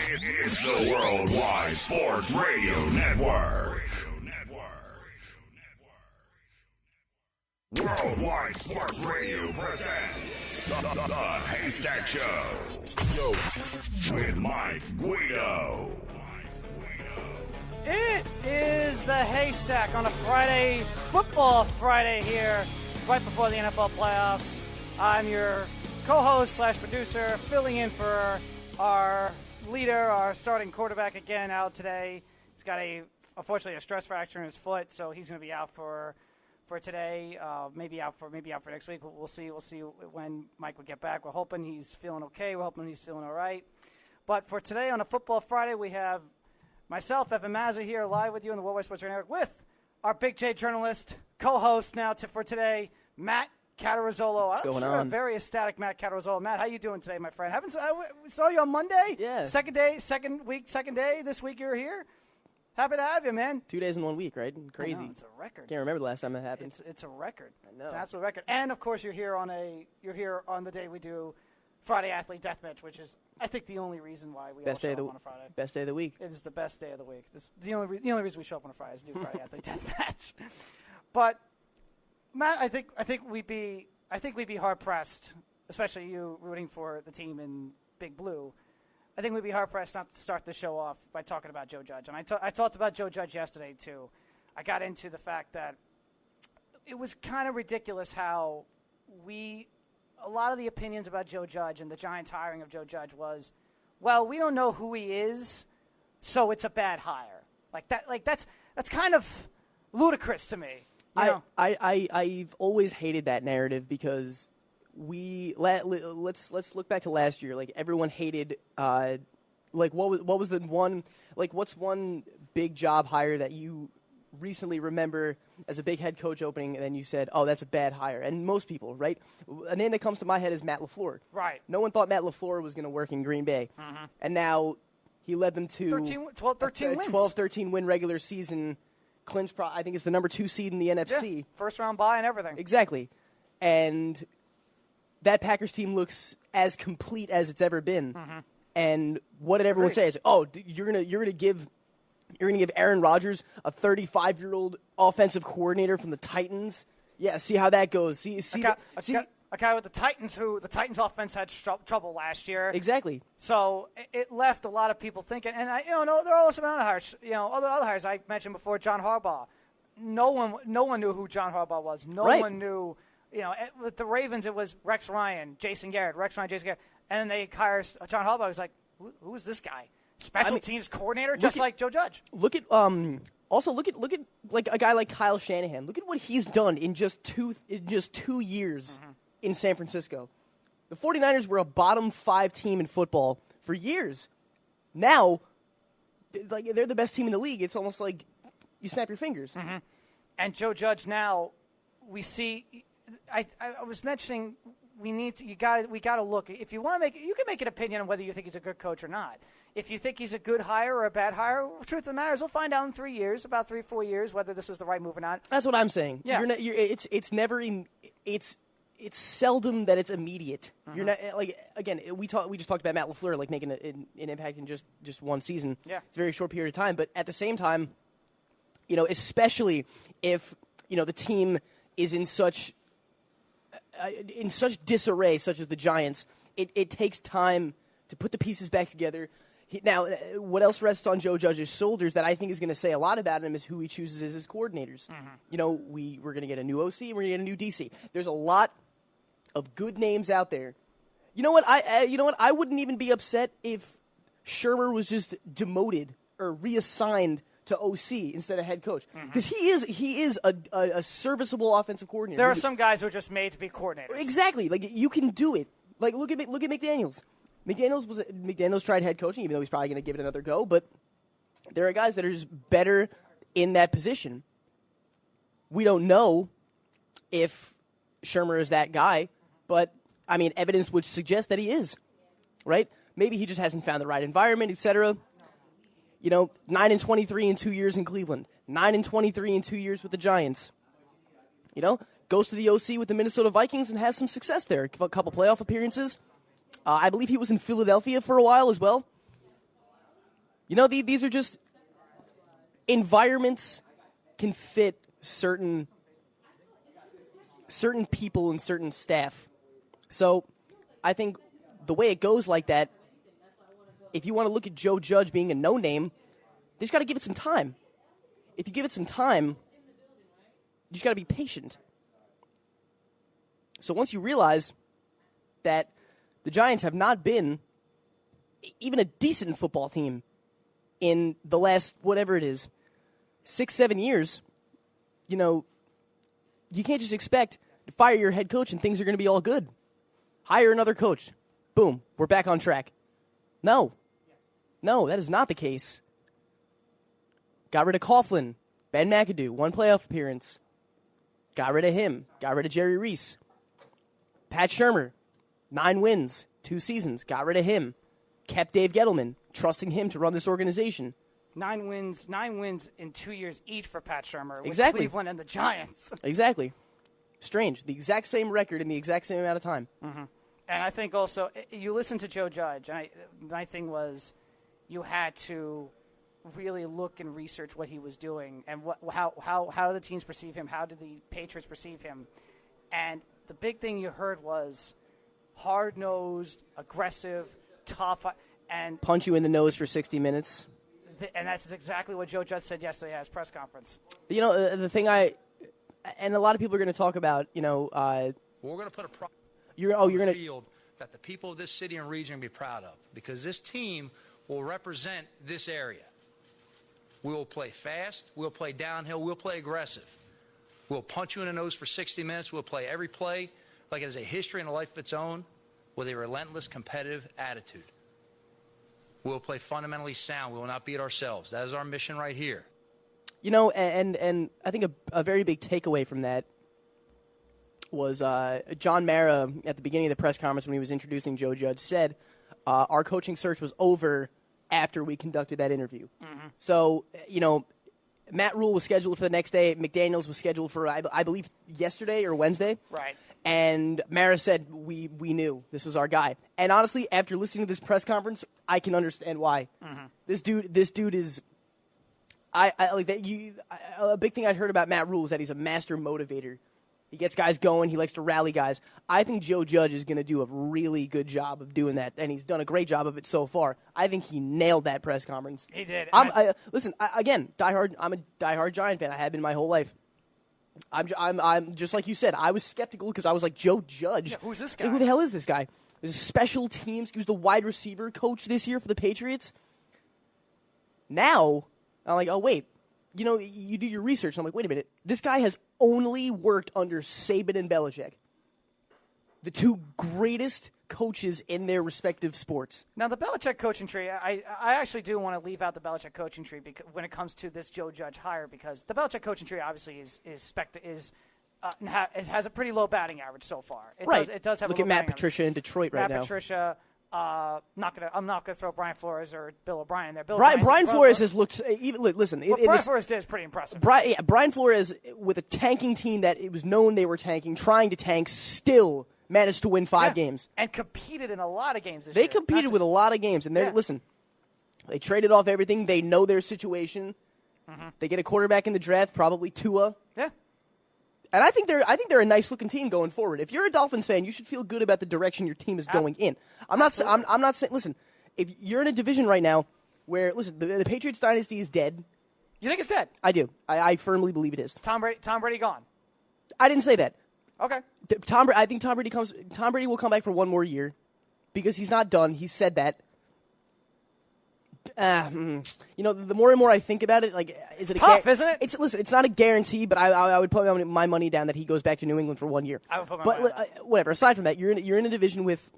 It's the Worldwide Sports Radio Network. Worldwide Sports Radio presents the Haystack Show. With Mike Guido. It is the Haystack on a Friday, Football Friday here, right before the NFL playoffs. I'm your co-host slash producer, filling in for our leader, our starting quarterback again, out today. He's got unfortunately a stress fracture in his foot, so he's going to be out for today. Maybe out for next week. We'll see when Mike will get back. We're hoping he's feeling okay. We're hoping he's feeling all right. But for today on a Football Friday, we have myself, Evan Mazza, here live with you on the Worldwide Sports Radio Network with our Big J journalist, co-host now for today, Matt Cataruzzolo. What's going on? A very ecstatic Matt Cataruzzolo. Matt, how you doing today, my friend? We saw you on Monday. Yeah. Second day this week you're here. Happy to have you, man. 2 days in 1 week, right? Crazy. I know, it's a record. Can't remember the last time that happened. It's a record. I know. It's an absolute record. And of course, you're here on the day we do Friday Athlete Deathmatch, which is, I think, the only reason why we all show up on a Friday. Best day of the week. It is the best day of the week. The only reason we show up on a Friday is to do Friday Athlete Deathmatch. But Matt, I think we'd be hard pressed, especially you rooting for the team in Big Blue. I think we'd be hard pressed not to start the show off by talking about Joe Judge. And I talked about Joe Judge yesterday too. I got into the fact that it was kind of ridiculous how a lot of the opinions about Joe Judge and the Giants hiring of Joe Judge was, well, we don't know who he is, so it's a bad hire. That's kind of ludicrous to me. I've always hated that narrative because let's look back to last year. Like, everyone hated what was the one, like, what's one big job hire that you recently remember as a big head coach opening, and then you said, oh, that's a bad hire. And most people, right? A name that comes to my head is Matt LaFleur. Right. No one thought Matt LaFleur was going to work in Green Bay. Mm-hmm. And now he led them to 12-13 win regular season, clinch, I think it's the number 2 seed in the NFC. Yeah, first round bye and everything. Exactly. And that Packers team looks as complete as it's ever been. Mm-hmm. And what did everyone say? It's, oh, you're gonna give Aaron Rodgers, a 35-year-old offensive coordinator from the Titans. Yeah, see how that goes. See a guy with the Titans, who the Titans offense had trouble last year. Exactly. So it left a lot of people thinking, and there are also been other hires. Other hires I mentioned before, John Harbaugh. No one knew who John Harbaugh was. No one knew. With the Ravens, it was Rex Ryan, Jason Garrett, and then they hire John Harbaugh. I was like, who is this guy? Special teams coordinator, just like Joe Judge. Look at like a guy like Kyle Shanahan. Look at what he's done in just 2 years in San Francisco. The 49ers were a bottom 5 team in football for years. Now, they're the best team in the league. It's almost like you snap your fingers. Mm-hmm. And Joe Judge now, we see. I was mentioning we got to look. If you want to make, you can make an opinion on whether you think he's a good coach or not. If you think he's a good hire or a bad hire, truth of the matter is, we'll find out in 3 years, about 3-4 years, whether this was the right move or not. That's what I'm saying. Yeah. It's seldom that it's immediate. Mm-hmm. You're not again. We just talked about Matt LaFleur making an impact in just one season. Yeah, it's a very short period of time. But at the same time, especially if the team is in such disarray, such as the Giants, it takes time to put the pieces back together. Now, what else rests on Joe Judge's shoulders that I think is going to say a lot about him is who he chooses as his coordinators. Mm-hmm. We're going to get a new OC, and we're going to get a new DC. There's a lot of good names out there. You know what? I wouldn't even be upset if Shermer was just demoted or reassigned to OC instead of head coach, because he is a serviceable offensive coordinator. There are some guys who are just made to be coordinators. Exactly. Like, you can do it. Like, look at McDaniels. McDaniels tried head coaching, even though he's probably going to give it another go. But there are guys that are just better in that position. We don't know if Shermer is that guy, but evidence would suggest that he is. Right? Maybe he just hasn't found the right environment, etc. 9-23 in 2 years in Cleveland, 9-23 in 2 years with the Giants. Goes to the OC with the Minnesota Vikings and has some success there. A couple playoff appearances. I believe he was in Philadelphia for a while as well. These are just environments can fit certain people and certain staff. So I think the way it goes like that, if you want to look at Joe Judge being a no-name, they just got to give it some time. If you give it some time, you just got to be patient. So once you realize that the Giants have not been even a decent football team in the last, whatever it is, 6-7 years, you can't just expect to fire your head coach and things are going to be all good. Hire another coach. Boom, we're back on track. No, that is not the case. Got rid of Coughlin, Ben McAdoo, 1 playoff appearance. Got rid of him. Got rid of Jerry Reese. Pat Shurmur, 9 wins, 2 seasons. Got rid of him. Kept Dave Gettleman, trusting him to run this organization. 9 wins in 2 years each for Pat Shurmur with Exactly. Cleveland and the Giants. Exactly. Strange. The exact same record in the exact same amount of time. Mm-hmm. And I think also, you listen to Joe Judge, and my thing was you had to really look and research what he was doing and how the teams perceive him, how did the Patriots perceive him. And the big thing you heard was hard-nosed, aggressive, tough, and punch you in the nose for 60 minutes. And that's exactly what Joe Judge said yesterday at his press conference. The thing and a lot of people are going to talk about, we're going to put a you're going to field that the people of this city and region will be proud of, because this team will represent this area. We will play fast. We'll play downhill. We'll play aggressive. We'll punch you in the nose for 60 minutes. We'll play every play like it has a history and a life of its own with a relentless competitive attitude. We'll play fundamentally sound. We will not beat ourselves. That is our mission right here. And I think a very big takeaway from that was John Mara at the beginning of the press conference when he was introducing Joe Judge said our coaching search was over after we conducted that interview. Mm-hmm. So, Matt Rule was scheduled for the next day. McDaniels was scheduled for, I believe, yesterday or Wednesday. Right. And Mara said, we knew this was our guy. And honestly, after listening to this press conference, I can understand why. Mm-hmm. This dude is... I like that. A big thing I heard about Matt Rule is that he's a master motivator. He gets guys going. He likes to rally guys. I think Joe Judge is going to do a really good job of doing that, and he's done a great job of it so far. I think he nailed that press conference. He did. Listen, again, I'm a diehard Giant fan. I have been my whole life. I'm just like you said. I was skeptical because I was like, Joe Judge. Yeah, who's this guy? Who the hell is this guy? This is special teams. He was the wide receiver coach this year for the Patriots. Now, I'm like, oh, wait. You do your research, and I'm like, wait a minute. This guy has only worked under Saban and Belichick, the 2 greatest coaches in their respective sports. Now, the Belichick coaching tree, I actually do want to leave out the Belichick coaching tree when it comes to this Joe Judge hire, because the Belichick coaching tree obviously has a pretty low batting average so far. It does have. Look a low at Matt batting Patricia in Detroit right now. Matt Patricia. I'm not gonna throw Brian Flores or Bill O'Brien in there. Brian Flores has looked. Listen, what Brian Flores did is pretty impressive. Brian Flores, with a tanking team that it was known they were tanking, trying to tank, still managed to win 5 games and competed in a lot of games this year. They competed with a lot of games, and listen, they traded off everything. They know their situation. Mm-hmm. They get a quarterback in the draft, probably Tua. Yeah. And I think they're a nice looking team going forward. If you're a Dolphins fan, you should feel good about the direction your team is going in. I'm not saying. Listen, if you're in a division right now where the Patriots dynasty is dead. You think it's dead? I do. I firmly believe it is. Tom Brady gone. I didn't say that. Okay. I think Tom Brady will come back for 1 more year because he's not done. He said that. The more and more I think about it, it's tough, isn't it? It's not a guarantee, but I would put my money down that he goes back to New England for 1 year. I would put my money down. Whatever. Aside from that, you're in a division with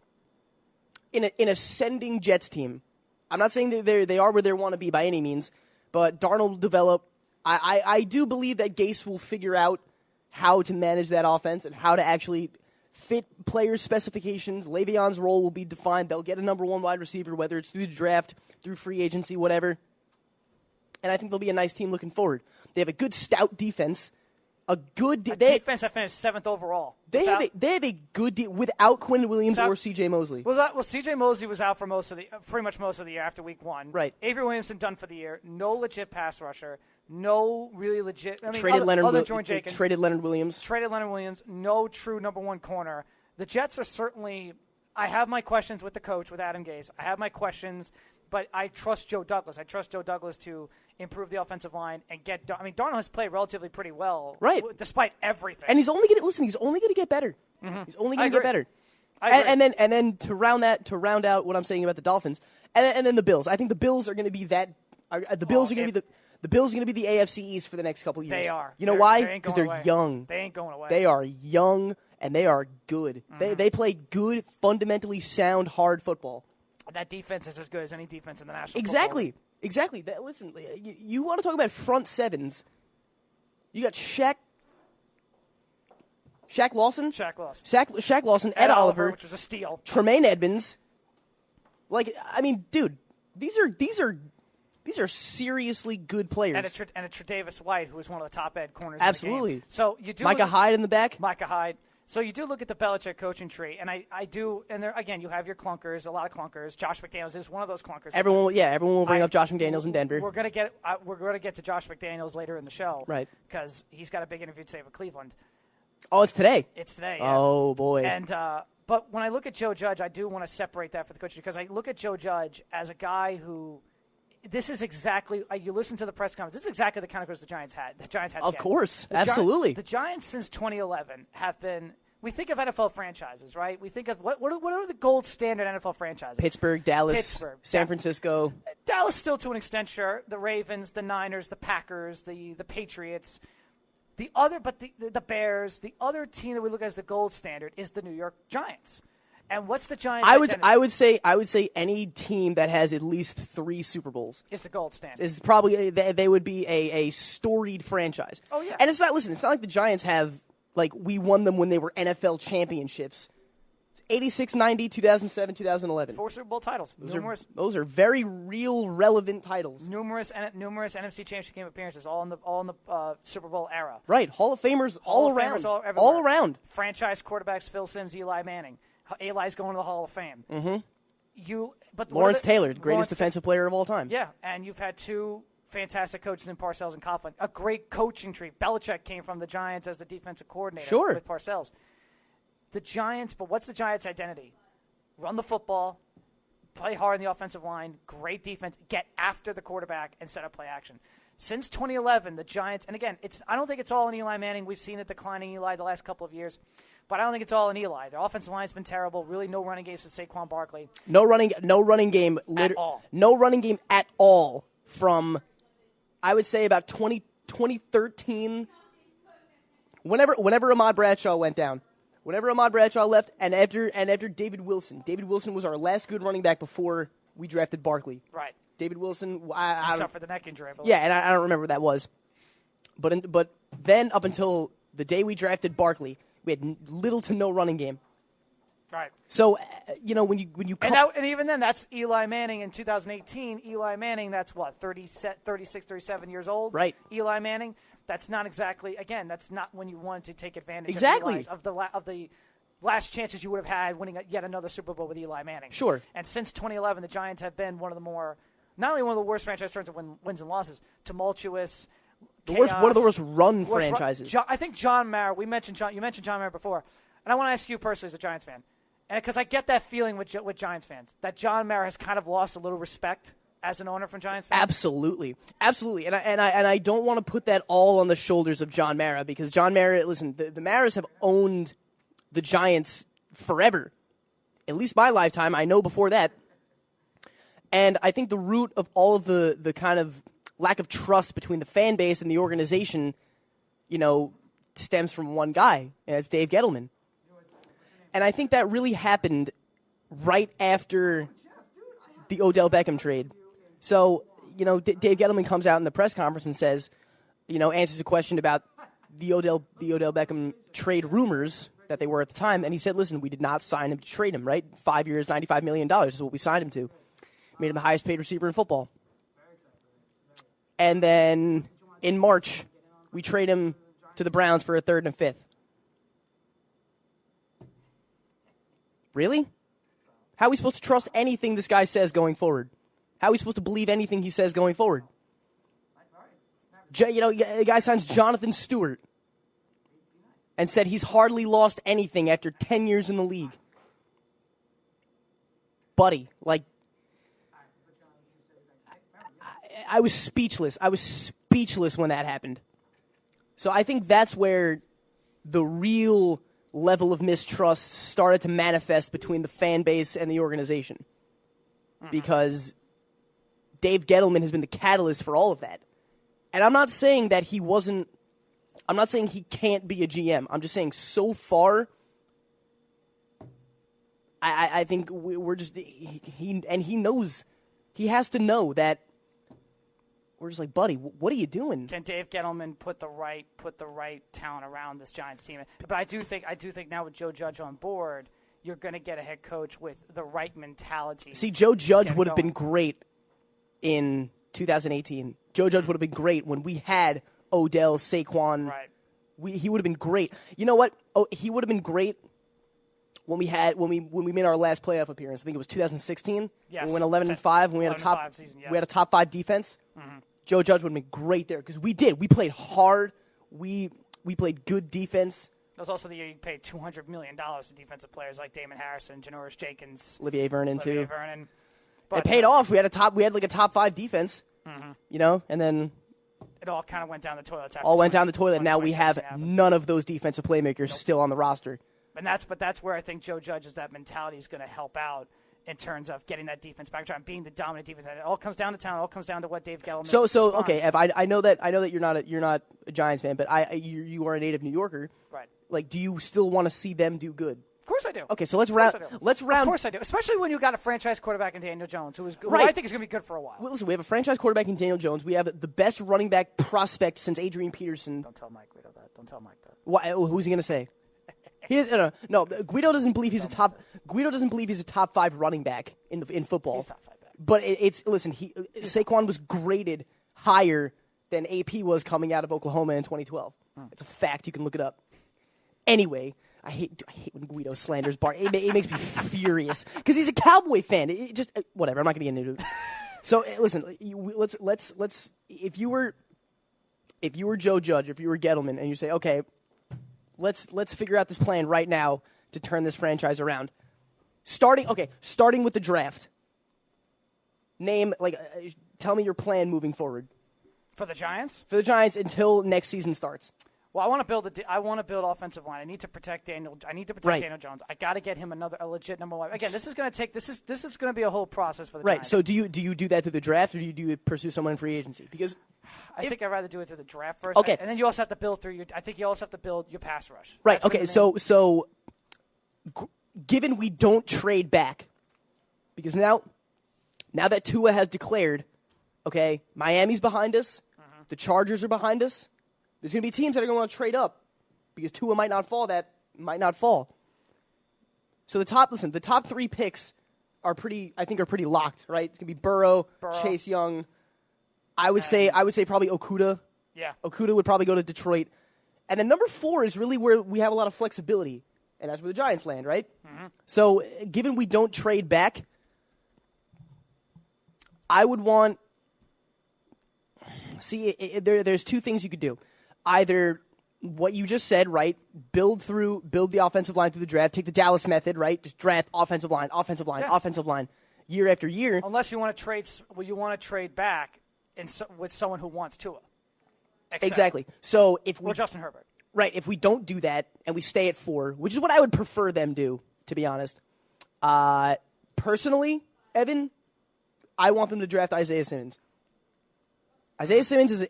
an ascending Jets team. I'm not saying that they are where they want to be by any means, but Darnold will develop. I do believe that Gase will figure out how to manage that offense and how to actually fit players' specifications. Le'Veon's role will be defined. They'll get a number 1 wide receiver, whether it's through the draft, through free agency, whatever. And I think they'll be a nice team looking forward. They have a good, stout defense. A good defense that finished 7th overall. They have a good without Quinn Williams or C.J. Mosley. Well, C.J. Mosley was out for pretty much most of the year after week 1. Right. Avery Williamson done for the year. No legit pass rusher. No really legit. Traded Leonard Williams. Traded Leonard Williams. No true number 1 corner. The Jets are certainly. I have my questions with the coach, with Adam Gase. I have my questions, but I trust Joe Douglas. I trust Joe Douglas to improve the offensive line and get. Darnold has played relatively pretty well, right? Despite everything. And he's only going to He's only going to get better. Mm-hmm. He's only going to get better. And then to round out what I'm saying about the Dolphins, and then the Bills. I think the Bills are going to be that. The Bills are going to be the Bills are going to be the AFC East for the next couple of years. They are. You know why? Because they're young. They ain't going away. They are young and they are good. Mm-hmm. They play good, fundamentally sound, hard football. That defense is as good as any defense in the National Exactly. Football League. Exactly. Listen, you want to talk about front sevens. You got Shaq Lawson? Shaq Lawson, Ed Oliver, which was a steal. Tremaine Edmonds. Dude, these are seriously good players. And a Tre'Davious White, who was one of the top end corners. Absolutely. In the game. So you do Micah Hyde in the back. Micah Hyde. So you do look at the Belichick coaching tree, and I do, and there again, you have your clunkers, a lot of clunkers. Josh McDaniels is one of those clunkers. Everyone will bring up Josh McDaniels in Denver. We're gonna get to Josh McDaniels later in the show, right? Because he's got a big interview today with Cleveland. Oh, it's today. It's today. Yeah. Oh boy. And but when I look at Joe Judge, I do want to separate that for the coaching because I look at Joe Judge as a guy who. This is exactly you listen to the press conference. This is exactly the kind of coach the Giants had. Of course, absolutely. The Giants since 2011 have been. We think of NFL franchises, right? We think of what are the gold standard NFL franchises? Pittsburgh, Dallas, San Francisco. Dallas still to an extent, sure. The Ravens, the Niners, the Packers, the Patriots. The Bears. The other team that we look at as the gold standard is the New York Giants. And what's the Giants' identity? I would say any team that has at least 3 Super Bowls is the gold standard. Is probably they would be a storied franchise. Oh yeah. And it's not like the Giants have we won them when they were NFL championships. 86, 90, 2007, 2011. 4 Super Bowl titles. Those are very real, relevant titles. Numerous NFC Championship game appearances, all in the Super Bowl era. Right. Hall of Famers all around. All around. Franchise quarterbacks: Phil Simms, Eli Manning. Eli's going to the Hall of Fame. Mm-hmm. Lawrence Taylor, greatest defensive player of all time. Yeah, and you've had 2 fantastic coaches in Parcells and Coughlin. A great coaching tree. Belichick came from the Giants as the defensive coordinator with Parcells. The Giants, but what's the Giants' identity? Run the football, play hard in the offensive line, great defense, get after the quarterback, and set up play action. Since 2011, the Giants, and again, I don't think it's all in Eli Manning. We've seen it declining Eli the last couple of years. But I don't think it's all in Eli. The offensive line's been terrible. Really, no running games to Saquon Barkley. No running game at all. No running game at all from, I would say, about 2013. Whenever Ahmad Bradshaw went down, whenever Ahmad Bradshaw left, and after David Wilson. David Wilson was our last good running back before we drafted Barkley. Right. David Wilson. I suffered the neck injury. Yeah, and I don't remember what that was. But then up until the day we drafted Barkley, we had little to no running game. Right. So, when you and even then, that's Eli Manning in 2018. Eli Manning, that's what, 36, 37 years old? Right. Eli Manning, that's not exactly, again, that's not when you wanted to take advantage of the last chances you would have had winning yet another Super Bowl with Eli Manning. Sure. And since 2011, the Giants have been one of the more, not only one of the worst franchise turns of wins and losses, tumultuous, one of the worst run franchises. I think John Mara. You mentioned John Mara before, and I want to ask you personally as a Giants fan, and because I get that feeling with Giants fans that John Mara has kind of lost a little respect as an owner from Giants fans. Absolutely, and I don't want to put that all on the shoulders of John Mara because John Mara. Listen, the Maras have owned the Giants forever, at least my lifetime. I know before that, and I think the root of all of the kind of lack of trust between the fan base and the organization, stems from one guy, and it's Dave Gettleman. And I think that really happened right after the Odell Beckham trade. So, Dave Gettleman comes out in the press conference and says, answers a question about the Odell Beckham trade rumors that they were at the time, and he said, listen, we did not sign him to trade him, right? 5 years, $95 million is what we signed him to. Made him the highest paid receiver in football. And then in March, we trade him to the Browns for a 3rd and 5th. Really? How are we supposed to trust anything this guy says going forward? How are we supposed to believe anything he says going forward? The guy signs Jonathan Stewart and said he's hardly lost anything after 10 years in the league. Buddy, like, I was speechless. I was speechless when that happened. So I think that's where the real level of mistrust started to manifest between the fan base and the organization. Because Dave Gettleman has been the catalyst for all of that. And I'm not saying that I'm not saying he can't be a GM. I'm just saying so far, I think we're just, he knows, he has to know that we're just like, buddy, what are you doing? Can Dave Gettleman put the right talent around this Giants team? But I do think now with Joe Judge on board, you're going to get a head coach with the right mentality. See, Joe Judge would have been great in 2018. Joe Judge would have been great when we had Odell, Saquon. Right. He would have been great. You know what? He would have been great when we made our last playoff appearance. I think it was 2016. Yes. We went 11-5. When we had a top 5 defense. Mm-hmm. Joe Judge would have been great there because we did. We played hard. We played good defense. That was also the year you paid $200 million to defensive players like Damon Harrison, Janoris Jenkins, Olivier Vernon too. But it paid off. We had like a top 5 defense. Mm-hmm. And then it all kind of went down the toilet. Went down the toilet. Now we have none of those defensive playmakers still on the roster. But that's where I think Joe Judge's that mentality is going to help out in terms of getting that defense back, trying being the dominant defense. It all comes down to talent. It all comes down to what Dave Gettleman. So okay, Ev, I know that you're not a Giants fan, but you are a native New Yorker. Right. Like, do you still want to see them do good? Of course I do. Okay, so let's round. Of course I do. Especially when you got a franchise quarterback in Daniel Jones, who right. I think is going to be good for a while. Well, listen, we have a franchise quarterback in Daniel Jones. We have the best running back prospect since Adrian Peterson. Don't tell Mike Guido that. Don't tell Mike that. Why? Who's he going to say? He doesn't. No. Guido doesn't believe he's a top. Guido doesn't believe he's a top 5 running back in football. He's top 5 back. But listen. Saquon was graded higher than AP was coming out of Oklahoma in 2012. It's a fact. You can look it up. Anyway, I hate when Guido slanders Bart. It makes me furious because he's a Cowboy fan. It just whatever. I'm not going to get into it. So listen. Let's. If you were Joe Judge, if you were Gettleman, and you say, okay. Let's figure out this plan right now to turn this franchise around. Starting with the draft. Tell me your plan moving forward. For the Giants? For the Giants until next season starts. Well, I want to build offensive line. I need to protect Daniel Daniel Jones. I got to get him a legit number 1. Again, this is going to be a whole process for the Giants. So do you do that through the draft, or do you pursue someone in free agency? Because I think I'd rather do it through the draft first. Okay. And then you also have to build your pass rush. Right. Okay. So given we don't trade back, because now that Tua has declared, okay, Miami's behind us, the Chargers are behind us. There's going to be teams that are going to want to trade up because Tua might not fall. So the top 3 picks are pretty locked, right? It's going to be Burrow, Chase Young. I would say probably Okudah. Yeah. Okudah would probably go to Detroit. And then number 4 is really where we have a lot of flexibility, and that's where the Giants land, right? Mm-hmm. So given we don't trade back, I would want there's 2 things you could do. Either what you just said, right? Build the offensive line through the draft. Take the Dallas method, right? Just draft offensive line, year after year. Unless you want to trade back with someone who wants Tua. Exactly. So or Justin Herbert. Right. If we don't do that and we stay at 4, which is what I would prefer them do, to be honest. Personally, Evan, I want them to draft Isaiah Simmons. Isaiah Simmons is.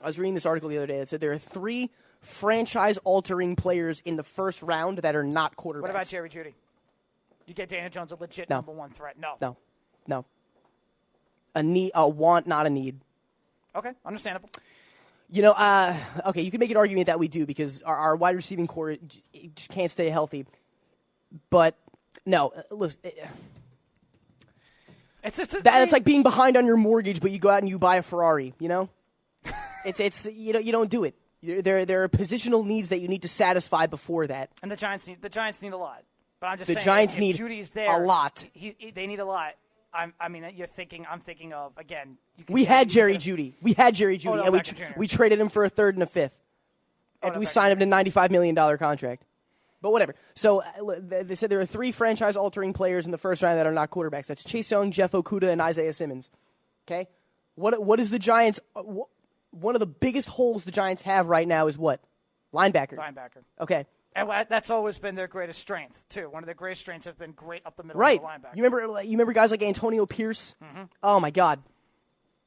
I was reading this article the other day that said there are 3 franchise-altering players in the first round that are not quarterbacks. What about Jerry Jeudy? You get Daniel Jones a legit number 1 threat. No. A want, not a need. Okay, understandable. Okay, you can make an argument that we do because our wide receiving core just can't stay healthy. But no, listen. It's like being behind on your mortgage, but you go out and you buy a Ferrari. It's you don't do it. There are positional needs that you need to satisfy before that. And the Giants need a lot. But I'm just The saying, Giants if need Judy's there, a lot. They need a lot. I'm thinking of again. We had Jerry Jeudy, Odell and Beckham Jr. we traded him for a third and a fifth after we signed him to a $95 million contract. But whatever. So they said there are 3 franchise-altering players in the first round that are not quarterbacks. That's Chase Young, Jeff Okudah, and Isaiah Simmons. Okay, what is the Giants? One of the biggest holes the Giants have right now is what? Linebacker. Okay. And that's always been their greatest strength, too. One of their greatest strengths have been great up the middle Right. of the linebacker. You remember guys like Antonio Pierce? Mm-hmm. Oh my God.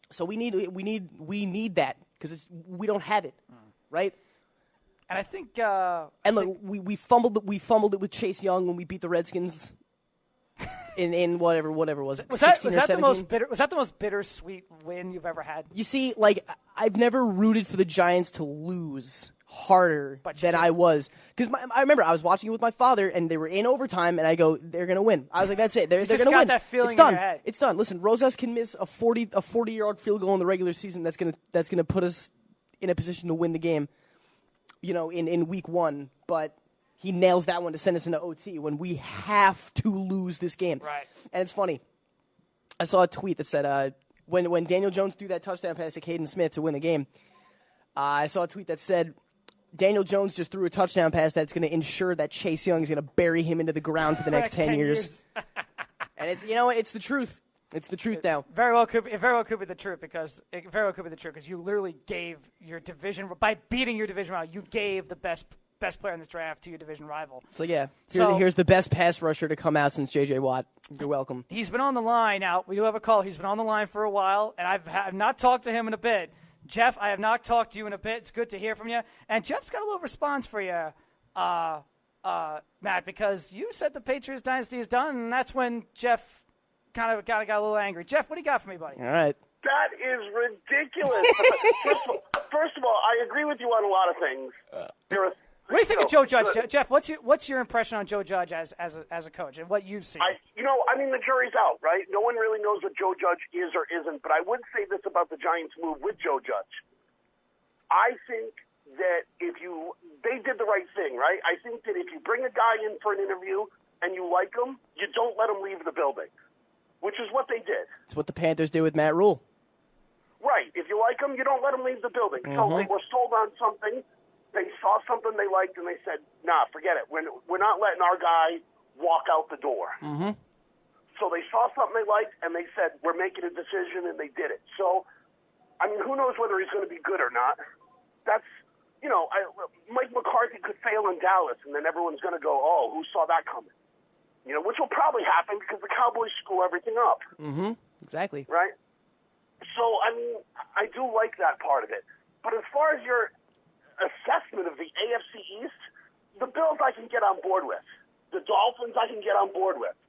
So we need that because we don't have it, right? And I think we fumbled it with Chase Young when we beat the Redskins in whatever was it? Was 16 that or 17? Was that the most bittersweet win you've ever had? You see, I've never rooted for the Giants to lose harder than I was. Because I remember I was watching it with my father, and they were in overtime, and I go, they're going to win. I was like, that's it. They're going to win. That feeling it's done. in your head. It's done. Listen, Rosas can miss a 40-yard field goal in the regular season. That's going to put us in a position to win the game, in week 1. But he nails that one to send us into OT when we have to lose this game. Right. And it's funny. I saw a tweet that said when Daniel Jones threw that touchdown pass to Caden Smith to win the game, I saw a tweet that said, Daniel Jones just threw a touchdown pass that's going to ensure that Chase Young is going to bury him into the ground for the next 10 years. And it's it's the truth. It's the truth now. It very well could be the truth because you literally gave your division by beating your division rival. You gave the best player in this draft to your division rival. So here's the best pass rusher to come out since J.J. Watt. You're welcome. He's been on the line now. We do have a call. He's been on the line for a while, and I've not talked to him in a bit. Jeff, I have not talked to you in a bit. It's good to hear from you. And Jeff's got a little response for you, Matt, because you said the Patriots dynasty is done, and that's when Jeff kind of got a little angry. Jeff, what do you got for me, buddy? All right. That is ridiculous. First of all, I agree with you on a lot of things. What do you think of Joe Judge, Jeff? What's your impression on Joe Judge as a coach and what you've seen? The jury's out, right? No one really knows what Joe Judge is or isn't. But I would say this about the Giants' move with Joe Judge. I think that they did the right thing, right? I think that if you bring a guy in for an interview and you like him, you don't let him leave the building, which is what they did. It's what the Panthers did with Matt Rule. Right. If you like him, you don't let him leave the building. So they were sold on something. They saw something they liked, and they said, nah, forget it. We're not letting our guy walk out the door. Mm-hmm. So they saw something they liked, and they said, we're making a decision, and they did it. So, who knows whether he's going to be good or not. That's, Mike McCarthy could fail in Dallas, and then everyone's going to go, oh, who saw that coming? Which will probably happen because the Cowboys screw everything up. Mm-hmm. Exactly. Right? So, I do like that part of it. But as far as your assessment of the AFC East, the Bills I can get on board with. The Dolphins I can get on board with.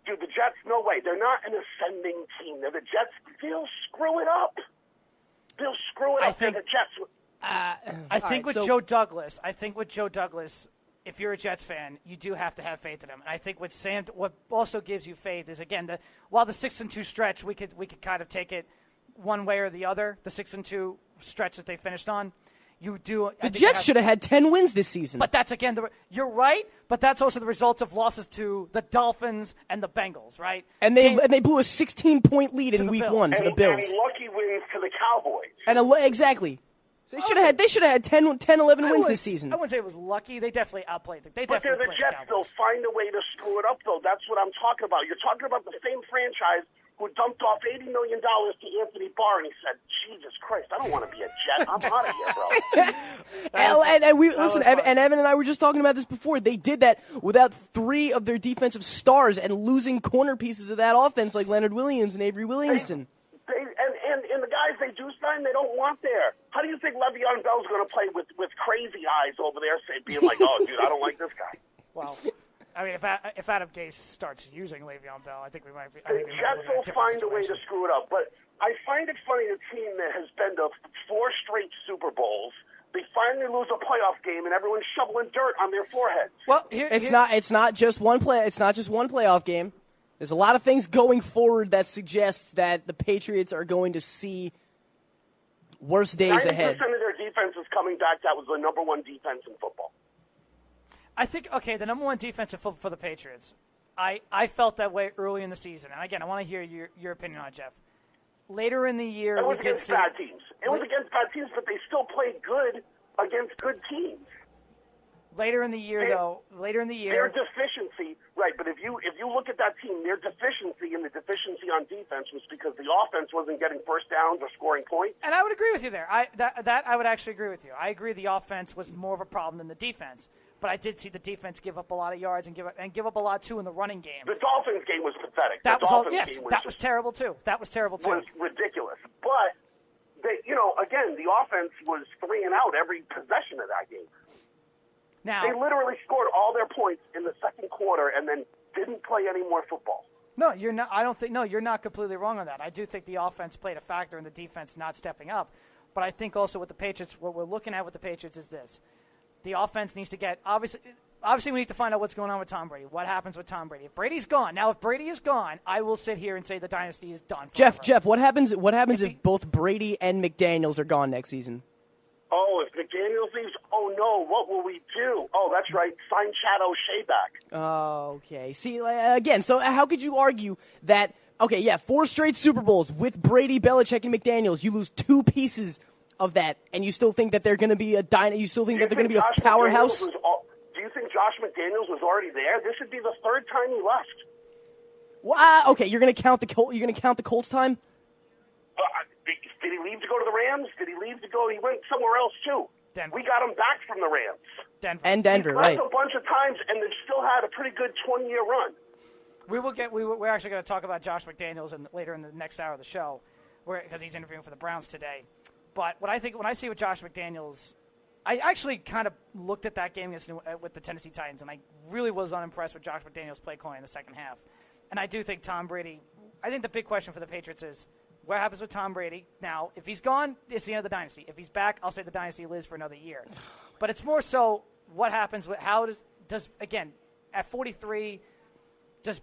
Dude, the Jets, no way. They're not an ascending team. They're the Jets. They'll screw it up. They'll screw it up. They're the Jets. I think with Joe Douglas, if you're a Jets fan, you do have to have faith in him. And I think with Sam, what also gives you faith is, again, while the 6-2 stretch, we could kind of take it one way or the other, the 6-2 stretch that they finished on. The Jets should have had 10 wins this season. But that's, again, you're right, but that's also the result of losses to the Dolphins and the Bengals, right? And they blew a 16-point lead in week 1 to the Bills. And lucky wins to the Cowboys. Exactly. So they should have had 10, 11 wins this season. I wouldn't say it was lucky. They definitely outplayed it. But they're the Jets. They'll find a way to screw it up, though. That's what I'm talking about. You're talking about the same franchise who dumped off $80 million to Anthony Barr, and he said, Jesus Christ, I don't want to be a Jet. I'm out of here, bro. And Evan and I were just talking about this before. They did that without 3 of their defensive stars and losing corner pieces of that offense like Leonard Williams and Avery Williamson. And the guys they do sign, they don't want there. How do you think Le'Veon Bell's going to play with crazy eyes over there, being like, oh, dude, I don't like this guy? Well, if Adam Gase starts using Le'Veon Bell, I think we might be. The Jets will find a way to screw it up. But I find it funny, a team that has been to 4 straight Super Bowls, they finally lose a playoff game, and everyone's shoveling dirt on their foreheads. Well, it's not just one playoff game. There's a lot of things going forward that suggests that the Patriots are going to see worse days 90% ahead. of their defense is coming back. That was the number one defense in football. I think, okay, the number one defensive football for the Patriots. I felt that way early in the season. And, again, I want to hear your opinion on it, Jeff. Later in the year, it was against bad teams. It was against bad teams, but they still played good against good teams. Later in the year, their deficiency, right? But if you look at that team, their deficiency and the deficiency on defense was because the offense wasn't getting first downs or scoring points. And I would agree with you there. That I would actually agree with you. I agree the offense was more of a problem than the defense. But I did see the defense give up a lot of yards and give up a lot too in the running game. The Dolphins game was pathetic. That was terrible too. That was terrible too. Was ridiculous. But they, again, the offense was 3 and out every possession of that game. Now, they literally scored all their points in the second quarter and then didn't play any more football. No, you're not. I don't think. No, you're not completely wrong on that. I do think the offense played a factor in the defense not stepping up. But I think also with the Patriots, what we're looking at with the Patriots is this. The offense needs to get obviously we need to find out what's going on with Tom Brady. What happens with Tom Brady? If Brady's gone, now if Brady is gone, I will sit here and say the dynasty is done. Jeff, what happens if both Brady and McDaniels are gone next season? Oh, if McDaniels leaves, oh no, what will we do? Oh, that's right, sign Chad O'Shea back. Oh, okay. See, again, so how could you argue that? Okay, yeah, 4 straight Super Bowls with Brady, Belichick, and McDaniels. You lose 2 pieces of that, and you still think that they're going to be you still think that they're going to be a powerhouse? Do you think Josh McDaniels was already there? This would be the 3rd time he left. Well, okay, you're going to count the Colts time? Did he leave to go to the Rams? Did he leave to go? He went somewhere else too. Denver. We got him back from the Rams. Denver, right? A bunch of times, and they've still had a pretty good 20-year run. We're actually going to talk about Josh McDaniels later in the next hour of the show, because he's interviewing for the Browns today. But when I see with Josh McDaniels, I actually kind of looked at that game with the Tennessee Titans, and I really was unimpressed with Josh McDaniels' play calling in the second half. And I do think Tom Brady. I think the big question for the Patriots is what happens with Tom Brady. Now, if he's gone, it's the end of the dynasty. If he's back, I'll say the dynasty lives for another year. But it's more so what happens with does again at 43 does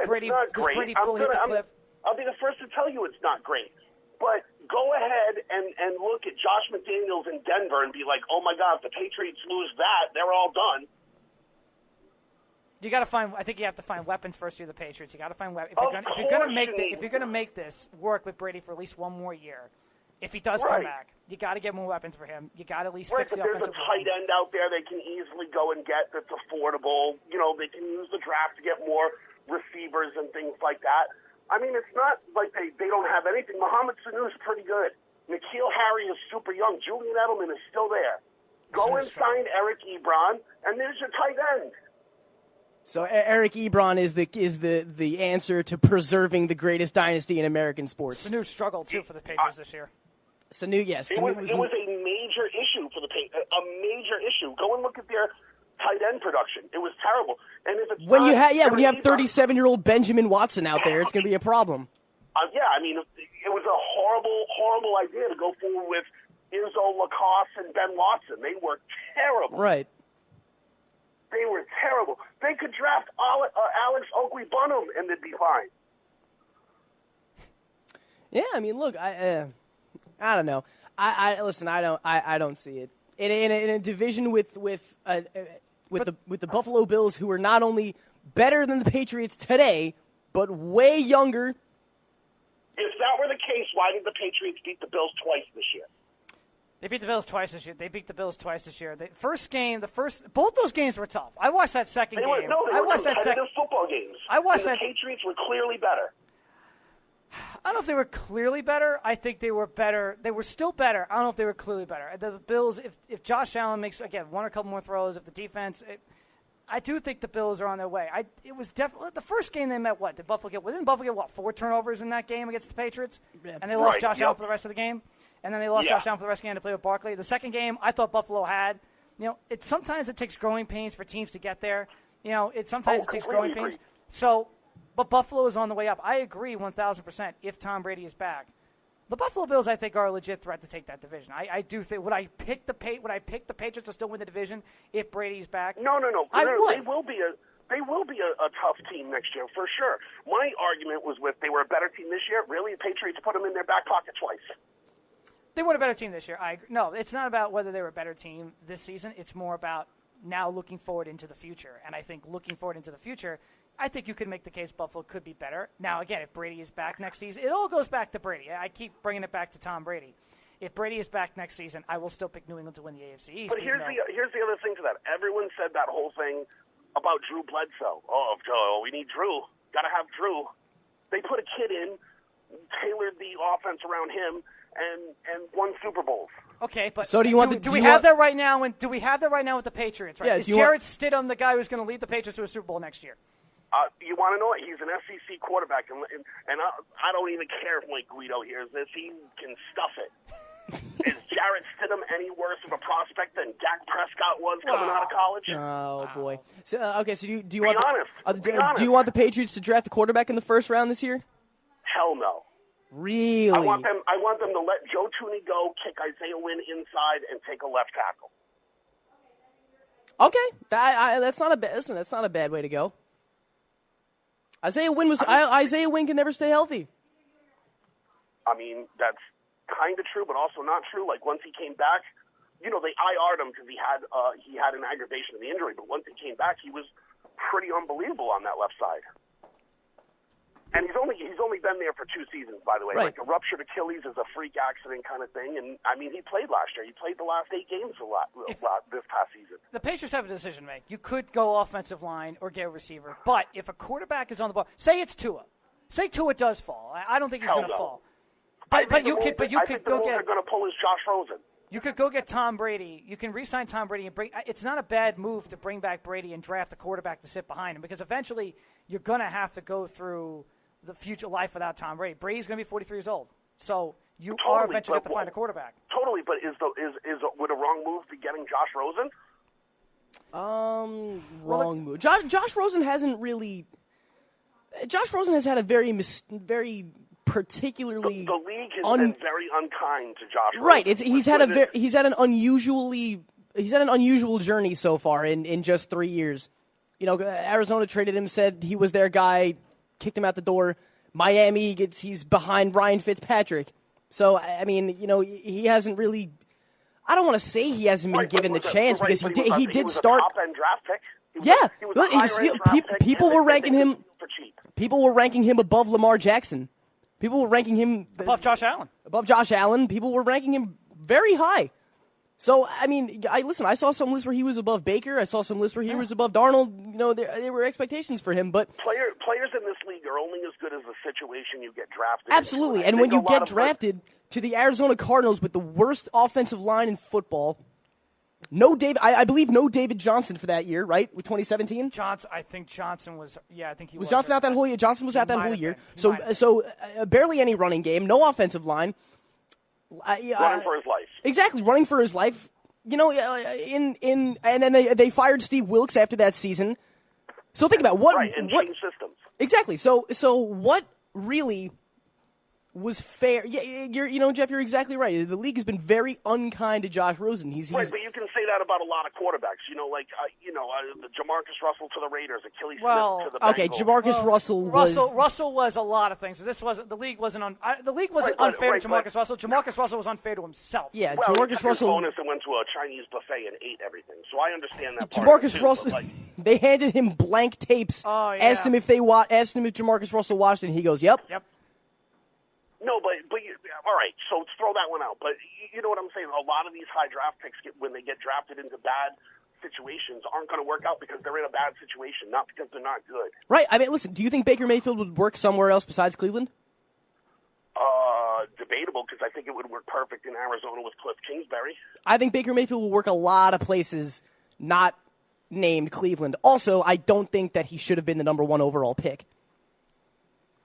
Brady fully hit the cliff? I'll be the first to tell you it's not great. But go ahead and look at Josh McDaniels in Denver and be like, oh, my God, if the Patriots lose that, they're all done. You got to find. I think you have to find weapons first for the Patriots. You got to find weapons if you're going to make this work with Brady for at least one more year. If he does come back, you got to get more weapons for him. You got to at least fix the offensive line. There's a tight end out there they can easily go and get that's affordable. They can use the draft to get more receivers and things like that. I mean, it's not like they don't have anything. Mohamed Sanu's pretty good. N'Keal Harry is super young. Julian Edelman is still there. Go and sign Eric Ebron, and there's your tight end. So Eric Ebron is the answer to preserving the greatest dynasty in American sports. Sanu struggled too for the Patriots this year. Sanu, yes. It was a major issue for the Patriots. A major issue. Go and look at their tight end production. It was terrible. And if it's when you have 37-year-old Benjamin Watson out there, it's going to be a problem. I mean, it was a horrible, horrible idea to go forward with Izzo, Lacoste, and Ben Watson. They were terrible. Right. They were terrible. They could draft Alex Okwuegbunam and they'd be fine. Yeah, I mean, look, I don't know. Listen. I don't see it in a division with the Buffalo Bills, who are not only better than the Patriots today, but way younger. If that were the case, why did the Patriots beat the Bills twice this year? They beat the Bills twice this year. Both those games were tough. I watched that second game. They were competitive football games. The Patriots were clearly better. I don't know if they were clearly better. I think they were better. They were still better. I don't know if they were clearly better. The Bills, if Josh Allen makes, again, one or a couple more throws, if the defense, I do think the Bills are on their way. It was definitely the first game they met. What did Buffalo get? Didn't Buffalo get 4 turnovers in that game against the Patriots? And they lost Josh Allen for the rest of the game. And then they lost Josh Allen for the rest of the game to play with Barkley. The second game, I thought Buffalo had. Sometimes it takes growing pains for teams to get there. It takes growing pains. But Buffalo is on the way up. I agree 1,000% if Tom Brady is back. The Buffalo Bills, I think, are a legit threat to take that division. I do think. Would I pick the Patriots to still win the division if Brady's back? No. I would. They will be a tough team next year for sure. My argument was they were a better team this year. Really, the Patriots put them in their back pocket twice. They weren't a better team this year. No, it's not about whether they were a better team this season. It's more about now looking forward into the future. And I think looking forward into the future, I think you could make the case Buffalo could be better. Now, again, if Brady is back next season, it all goes back to Brady. I keep bringing it back to Tom Brady. If Brady is back next season, I will still pick New England to win the AFC East. But here's the other thing to that. Everyone said that whole thing about Drew Bledsoe. Oh, we need Drew. Got to have Drew. They put a kid in, tailored the offense around him, and won Super Bowls. Okay, but so do we have that right now? Do we have that right now with the Patriots? Right? Yeah, is Jarrett Stidham the guy who's going to lead the Patriots to a Super Bowl next year? You want to know it? He's an SEC quarterback, and I don't even care if Mike Guido hears this. He can stuff it. Is Jarrett Stidham any worse of a prospect than Dak Prescott was coming out of college? Oh boy. So okay, so do you Be want honest. Be honest. do you want the Patriots to draft a quarterback in the first round this year? Hell no. Really? I want them to let Joe Tooney go, kick Isaiah Wynn inside, and take a left tackle. Okay, that's not a that's not a bad way to go. Isaiah Wynn can never stay healthy. I mean, that's kind of true, but also not true. Like once he came back, they IR'd him because he had an aggravation of the injury. But once he came back, he was pretty unbelievable on that left side. And he's only been there for 2 seasons, by the way. Right. Like a ruptured Achilles is a freak accident kind of thing. And I mean, he played last year. He played the last 8 games this past season. The Patriots have a decision to make. You could go offensive line or get a receiver, but if a quarterback is on the ball, say it's Tua. Say Tua does fall. I don't think he's going to fall. But you could go get. They're going to pull his Josh Rosen. You could go get Tom Brady. You can re-sign Tom Brady and bring. It's not a bad move to bring back Brady and draft a quarterback to sit behind him because eventually you're going to have to go through the future life without Tom Brady. Brady's going to be 43 years old, so you are eventually going to find a quarterback. Totally, but would a wrong move be getting Josh Rosen? Wrong move. Josh Rosen hasn't really. Josh Rosen has had a very particularly. The league has been very unkind to Josh Rosen. Right. He's had an unusual journey so far in just 3 years. Arizona traded him, said he was their guy, kicked him out the door. Miami he's behind Ryan Fitzpatrick. So I mean, he hasn't really. I don't want to say he hasn't been given the chance because he did start. A top-end draft pick. People were ranking him. For cheap. People were ranking him above Lamar Jackson. People were ranking him above Josh Allen. Above Josh Allen. People were ranking him very high. So, I mean, I saw some lists where he was above Baker. I saw some lists where he was above Darnold. There were expectations for him, but players in this league are only as good as the situation you get drafted. Absolutely, into. And when you get drafted to the Arizona Cardinals with the worst offensive line in football, I believe no David Johnson for that year, right? With 2017. I think Johnson was. Yeah, I think he was. Was Johnson out that whole year? Johnson was out that whole year. So barely any running game, no offensive line. Running for his life. Exactly, running for his life. And then they fired Steve Wilkes after that season. So think about what changed systems. Exactly. So what really was fair? Yeah, Jeff, you're exactly right. The league has been very unkind to Josh Rosen. He's right, but you can say that about a lot of quarterbacks. The Jamarcus Russell to the Raiders, Achilles Smith to the Bengals. Okay, Jamarcus Russell was a lot of things. So this wasn't the league wasn't unfair to Jamarcus Russell. Jamarcus Russell was unfair to himself. Yeah, Jamarcus Russell bonus and went to a Chinese buffet and ate everything. So I understand that. Jamarcus Russell, they handed him blank tapes. Oh, yeah. Asked him if Jamarcus Russell watched it. And he goes, "Yep." No, but all right. So throw that one out. But you know what I'm saying? A lot of these high draft picks, when they get drafted into bad situations, aren't going to work out because they're in a bad situation, not because they're not good. Right. I mean, listen. Do you think Baker Mayfield would work somewhere else besides Cleveland? Debatable, because I think it would work perfect in Arizona with Cliff Kingsbury. I think Baker Mayfield will work a lot of places not named Cleveland. Also, I don't think that he should have been the number 1 overall pick.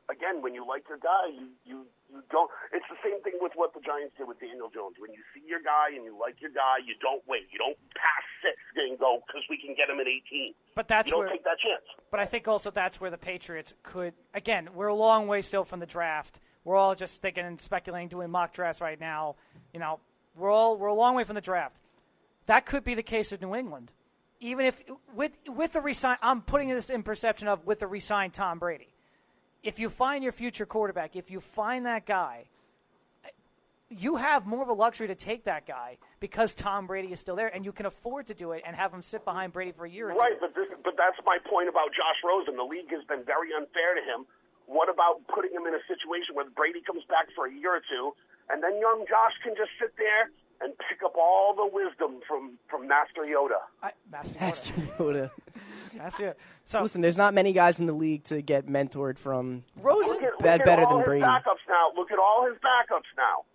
Again, when you like your guy, you don't. It's the same thing with what the Giants did with Daniel Jones. When you see your guy and you like your guy, you don't wait. You don't pass 6 and go because we can get him at 18. But you don't take that chance. But I think also that's where the Patriots could. Again, we're a long way still from the draft. We're all just thinking and speculating, doing mock drafts right now. We're a long way from the draft. That could be the case with New England, even if with the resign. I'm putting this in perception of with the re-signed Tom Brady. If you find your future quarterback, if you find that guy, you have more of a luxury to take that guy because Tom Brady is still there, and you can afford to do it and have him sit behind Brady for a year or two. Right, but that's my point about Josh Rosen. The league has been very unfair to him. What about putting him in a situation where Brady comes back for a year or two, and then young Josh can just sit there and pick up all the wisdom from Master Yoda? Master Yoda. Master Yoda. So, listen, there's not many guys in the league to get mentored from Rosen. better than Brady. Look at all his backups now.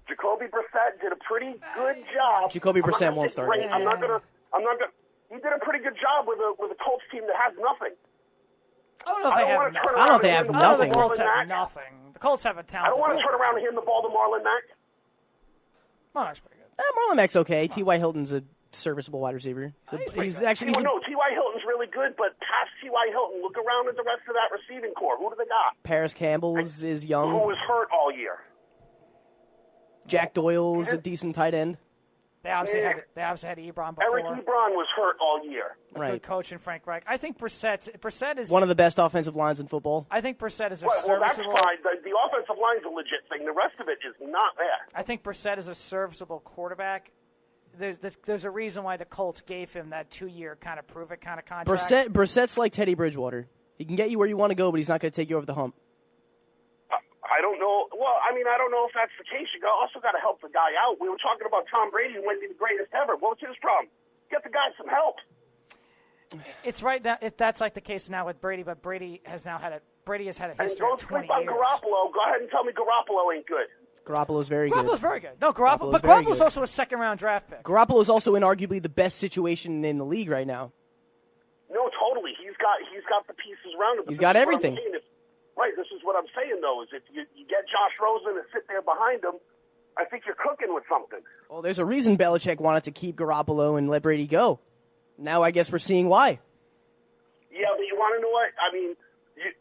Jacoby Brissett did a pretty good job. Jacoby Brissett won't start. I'm not gonna. He did a pretty good job with a Colts team that has nothing. I don't know if they have nothing. I don't know if they have nothing. The Colts have nothing. The Colts have a talent. I don't want to turn around and hand the ball to Marlon Mack. Marlon's pretty good. Marlon Mack's okay. T.Y. Hilton's a serviceable wide receiver. So he's actually. No, T.Y. Hilton's really good, but past T.Y. Hilton, look around at the rest of that receiving core. Who do they got? Paris Campbell is young. Who was hurt all year? Jack Doyle's a decent tight end. They obviously had Ebron before. Eric Ebron was hurt all year. Right. Good coach in Frank Reich. I think Brissett is one of the best offensive lines in football. I think Brissett is a well, that's serviceable. fine. The offensive line's a legit thing. The rest of it is not there. I think Brissett is a serviceable quarterback. There's a reason why the Colts gave him that 2-year kind of prove it kind of contract. Brissett's like Teddy Bridgewater. He can get you where you want to go, but he's not going to take you over the hump. I don't know. Well, I mean, I don't know if that's the case. You also got to help the guy out. We were talking about Tom Brady, who might be the greatest ever. What's his problem? Get the guy some help. It's right now. That's like the case now with Brady, but Brady has had a history and don't of 20 sleep on years. Garoppolo. Go ahead and tell me Garoppolo ain't good. Garoppolo's very good. Garoppolo's very good. No, Garoppolo's very good. also a second-round draft pick. Garoppolo's also in arguably the best situation in the league right now. No, totally. He's got the pieces around him. He's got everything. Right, this is what I'm saying, though, is if you get Josh Rosen and sit there behind him, I think you're cooking with something. Well, there's a reason Belichick wanted to keep Garoppolo and let Brady go. Now I guess we're seeing why. Yeah, but you want to know what? I mean,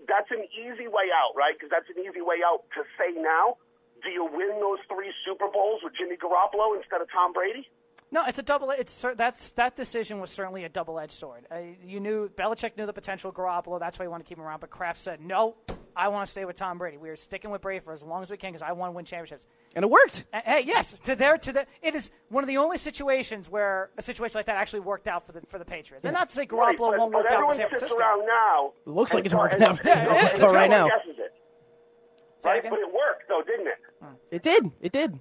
that's an easy way out, right? Because that's an easy way out to say now. Do you win those 3 Super Bowls with Jimmy Garoppolo instead of Tom Brady? No, it's a double. That decision was certainly a double-edged sword. Belichick knew the potential of Garoppolo. That's why he wanted to keep him around. But Kraft said, "No, I want to stay with Tom Brady. We are sticking with Brady for as long as we can because I want to win championships." And it worked. Hey, yes, it is one of the only situations where a situation like that actually worked out for the Patriots. And not to say Garoppolo won't work out for San Francisco. Sits around now. It looks like it's working out for San Francisco right now. Right, but it worked though, didn't it? It did. It did.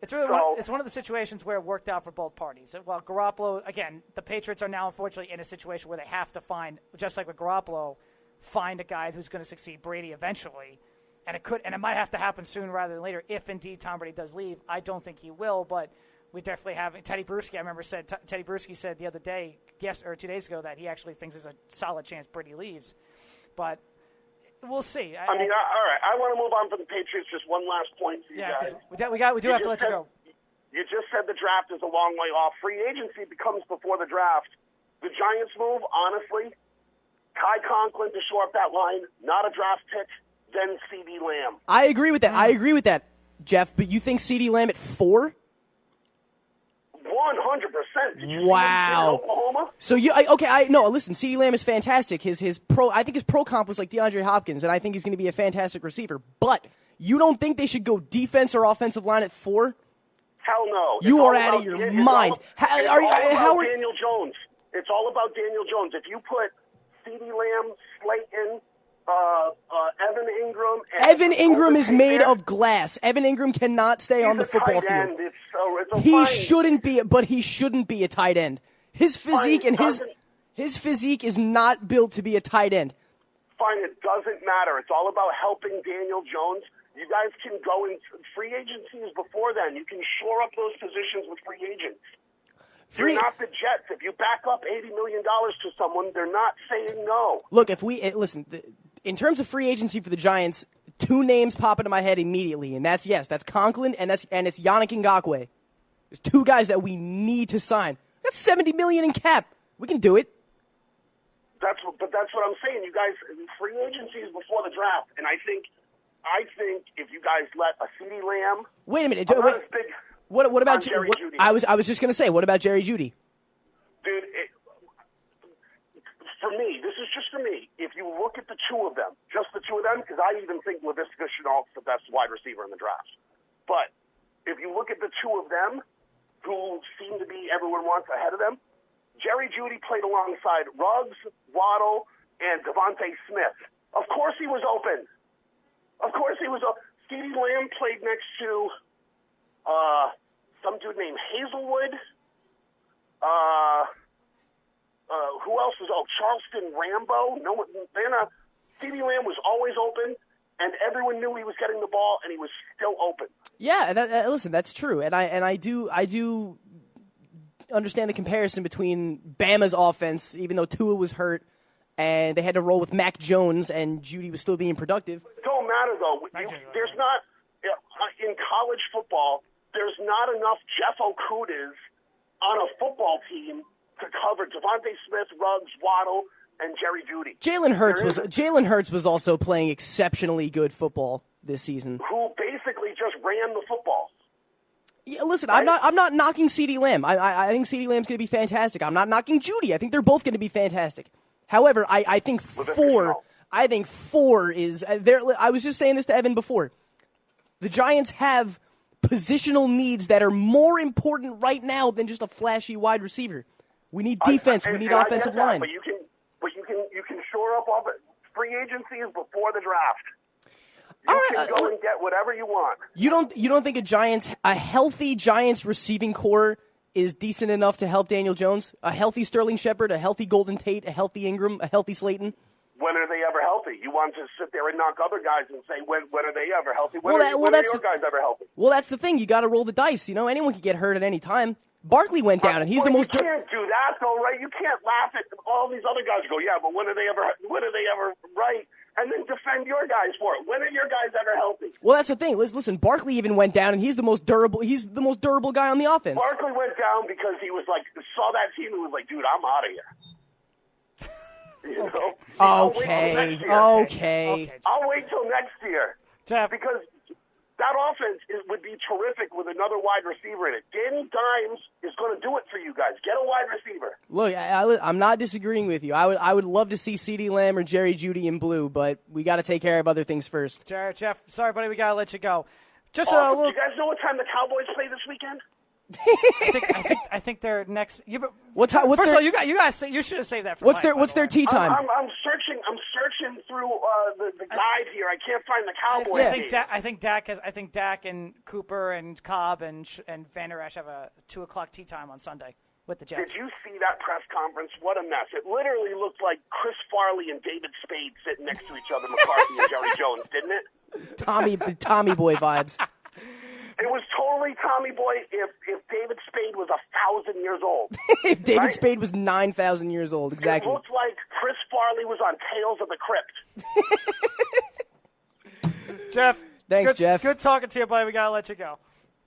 It's really it's one of the situations where it worked out for both parties. Well, Garoppolo, again, the Patriots are now unfortunately in a situation where they have to find, just like with Garoppolo, find a guy who's going to succeed Brady eventually. And it might have to happen sooner rather than later if indeed Tom Brady does leave. I don't think he will, but we definitely have. Teddy Bruschi, I remember Teddy Bruschi said the other day, 2 days ago, that he actually thinks there's a solid chance Brady leaves. But we'll see. All right. I want to move on from the Patriots. Just one last point for you guys. We do have to let you go. You just said the draft is a long way off. Free agency becomes before the draft. The Giants move, honestly, Ty Conklin to shore up that line, not a draft pick, then CeeDee Lamb. I agree with that. Jeff. But you think CeeDee Lamb at 4? 100%. Wow. Oklahoma? So listen, CeeDee Lamb is fantastic. I think his pro comp was like DeAndre Hopkins, and I think he's going to be a fantastic receiver. But you don't think they should go defense or offensive line at 4? Hell no. You are out of your mind. Daniel Jones. It's all about Daniel Jones. If you put CeeDee Lamb, Slayton, Evan Ingram is made of glass. Evan Ingram cannot stay on the football field. He shouldn't be a tight end. His physique his physique is not built to be a tight end. Fine, it doesn't matter. It's all about helping Daniel Jones. You guys can go in free agencies before then. You can shore up those positions with free agents. You're not the Jets. If you back up $80 million to someone, they're not saying no. Look, listen, in terms of free agency for the Giants, 2 names pop into my head immediately, and that's Conklin and it's Yannick Ngakoue. There's 2 guys that we need to sign. That's $70 million in cap. We can do it. That's what I'm saying. You guys, free agency is before the draft, and I think if you guys let a CeeDee Lamb. Wait a minute. What about Jerry Jeudy? I was just going to say, what about Jerry Jeudy? Dude, for me, this is just for me. If you look at the 2 of them, just the 2 of them, because I even think Laviska Shenault's the best wide receiver in the draft. But if you look at the two of them, who seem to be everyone wants ahead of them, Jerry Jeudy played alongside Ruggs, Waddle, and Devontae Smith. Of course he was open. Of course he was open. CeeDee Lamb played next to some dude named Hazelwood. Who else was? Charleston Rambo. No, CeeDee Lamb was always open, and everyone knew he was getting the ball, and he was still open. Yeah, listen, that's true, and I do understand the comparison between Bama's offense, even though Tua was hurt, and they had to roll with Mac Jones, and Jeudy was still being productive. It don't matter though. There's not in college football. There's not enough Jeff Okudas on a football team to cover Devontae Smith, Ruggs, Waddle, and Jerry Jeudy. Jalen Hurts was also playing exceptionally good football this season. Who basically just ran the football. Yeah, listen, right? I'm not knocking CeeDee Lamb. I think CeeDee Lamb's going to be fantastic. I'm not knocking Jeudy. I think they're both going to be fantastic. However, I think four is there. I was just saying this to Evan before. The Giants have positional needs that are more important right now than just a flashy wide receiver. We need defense. We need offensive line. But you can shore up all the free agencies before the draft. You can go and get whatever you want. You don't think a healthy Giants receiving core is decent enough to help Daniel Jones? A healthy Sterling Shepard, a healthy Golden Tate, a healthy Ingram, a healthy Slayton? When are they ever healthy? You want to sit there and knock other guys and say, when are they ever healthy? When are your guys ever healthy? Well, that's the thing. You got to roll the dice. Anyone can get hurt at any time. Barkley went down, and he's the most. You can't do that, though, right? You can't laugh at all these other guys. And go, yeah, but when are they ever right? And then defend your guys for it. When are your guys ever healthy? Well, that's the thing. Listen, Barkley even went down, and he's the most durable. He's the most durable guy on the offense. Barkley went down because he was like, saw that team and was like, dude, I'm out of here. Okay. I'll wait till next year. Jeff. Because that offense would be terrific with another wide receiver in it. Danny Dimes is going to do it for you guys. Get a wide receiver. Look, I'm not disagreeing with you. I would love to see CeeDee Lamb or Jerry Jeudy in blue, but we got to take care of other things first. Jeff, sorry, buddy, we got to let you go. Just do you guys know what time the Cowboys play this weekend? I think they're next. What time? First of all, you should have saved that for. What's their tea time? I'm searching through the guide here. I can't find the Cowboys. I think Dak and Cooper and Cobb and Van Der Esch have a 2:00 tea time on Sunday with the Jets. Did you see that press conference? What a mess! It literally looked like Chris Farley and David Spade sitting next to each other, McCarthy and Jerry Jones, didn't it? Tommy boy vibes. It was totally Tommy Boy if David Spade was 1,000 years old. If David Spade was 9,000 years old, exactly. It looked like Chris Farley was on Tales of the Crypt. Jeff. Thanks, Jeff. Good talking to you, buddy. We got to let you go.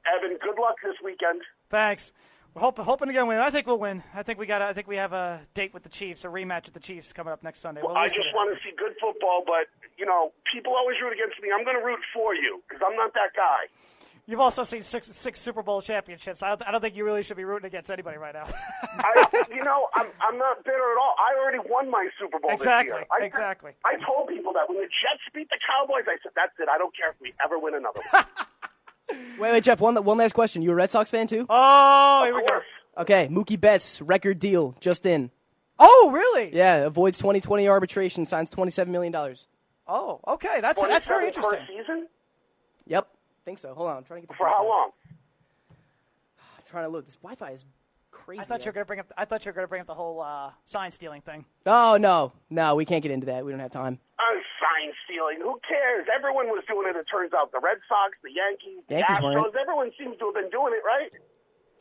Evan, good luck this weekend. Thanks. We're hoping to get a win. I think we'll win. I think we have a date with the Chiefs, a rematch with the Chiefs coming up next Sunday. Well, I just want to see good football, but, people always root against me. I'm going to root for you because I'm not that guy. You've also seen six Super Bowl championships. I don't think you really should be rooting against anybody right now. I'm not bitter at all. I already won my Super Bowl this year. Exactly. I told people that when the Jets beat the Cowboys, I said, that's it. I don't care if we ever win another one. Wait, Jeff, one last question. You a Red Sox fan, too? Oh, here we go. Okay, Mookie Betts, record deal, just in. Oh, really? Yeah, avoids 2020 arbitration, signs $27 million. Oh, okay. That's very interesting. Per season? Yep. I think so. Hold on. I'm trying to get the For how long? I'm trying to look. This Wi-Fi is crazy. I thought you were going to bring up the whole sign stealing thing. Oh, no. We can't get into that. We don't have time. Sign stealing. Who cares? Everyone was doing it, it turns out. The Red Sox, the Yankees, the Astros. Everyone seems to have been doing it, right?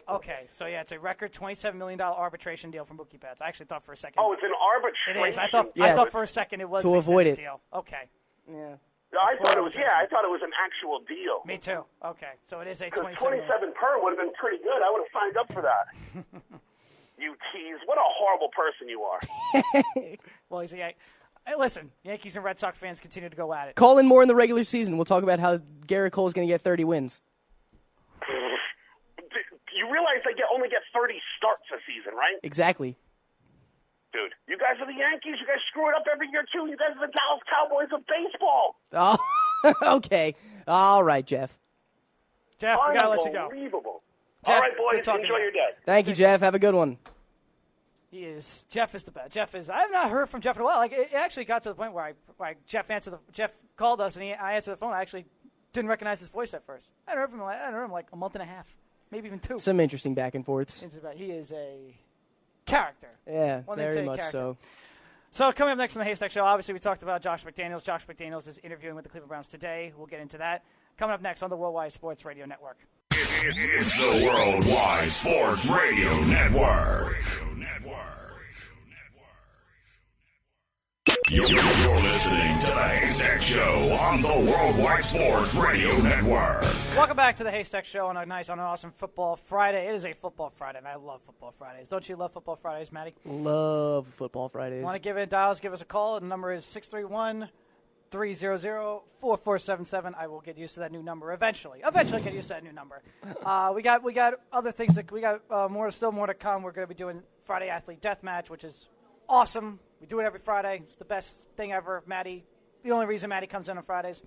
Okay, so yeah, it's a record $27 million arbitration deal from Mookie Betts. I actually thought for a second. Oh, it's an arbitration. It is. I thought for a second it was to avoid it. Deal. Okay. Yeah. I thought it was. Yeah, I thought it was an actual deal. Me too. Okay, so it is a 27 per would have been pretty good. I would have signed up for that. You tease! What a horrible person you are. Well, he's a. Hey, listen, Yankees and Red Sox fans continue to go at it. Call in more in the regular season. We'll talk about how Garrett Cole is going to get 30 wins. You realize they only get 30 starts a season, right? Exactly. Dude, you guys are the Yankees. You guys screw it up every year, too. You guys are the Dallas Cowboys of baseball. Oh, okay. All right, Jeff. Jeff, we got to let you go. Unbelievable. Jeff, all right, boys. good talking Enjoy to you. your day. Thank you, Jeff. Have a good one. Jeff is the best. I have not heard from Jeff in a while. Like, it actually got to the point where Jeff called us, and I answered the phone. I actually didn't recognize his voice at first. I hadn't heard him like a month and a half, maybe even 2. Some interesting back and forths. He is a character. Yeah, One very say much character. so. So coming up next on the Haystack Show, obviously we talked about Josh McDaniels. Josh McDaniels is interviewing with the Cleveland Browns today. We'll get into that. Coming up next on the Worldwide Sports Radio Network. It's the Worldwide Sports Radio Network. You're listening to the Haystack Show on the Worldwide Sports Radio Network. Welcome back to the Haystack Show on an awesome football Friday. It is a football Friday, and I love football Fridays. Don't you love football Fridays, Matty? Love football Fridays. Want to give it dials? Give us a call. The number is 631-300-4477. I will get used to that new number eventually. Eventually, get used to that new number. We got other things that we got more to come. We're going to be doing Friday Athlete Deathmatch, which is awesome. We do it every Friday. It's the best thing ever. Maddie, the only reason Maddie comes in on Fridays.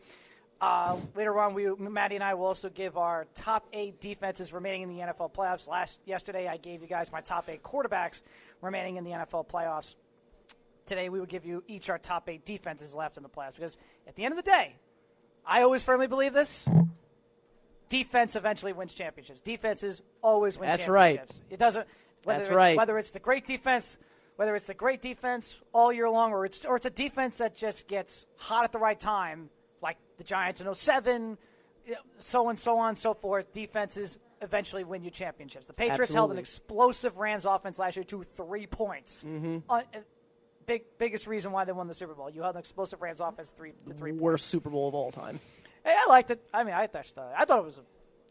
Later on, Maddie and I will also give our top 8 defenses remaining in the NFL playoffs. Yesterday, I gave you guys my top 8 quarterbacks remaining in the NFL playoffs. Today, we will give you each our top 8 defenses left in the playoffs. Because at the end of the day, I always firmly believe this: defense eventually wins championships. Defenses always win championships. Right. It doesn't. Whether it's the great defense. Whether it's the great defense all year long, or it's a defense that just gets hot at the right time, like the Giants in 2007, so on and so forth. Defenses eventually win you championships. The Patriots held an explosive Rams offense last year to 3 points. Mm-hmm. Biggest reason why they won the Super Bowl. You held an explosive Rams offense to 3 points. Worst Super Bowl of all time. Hey, I liked it. I mean, I thought it was a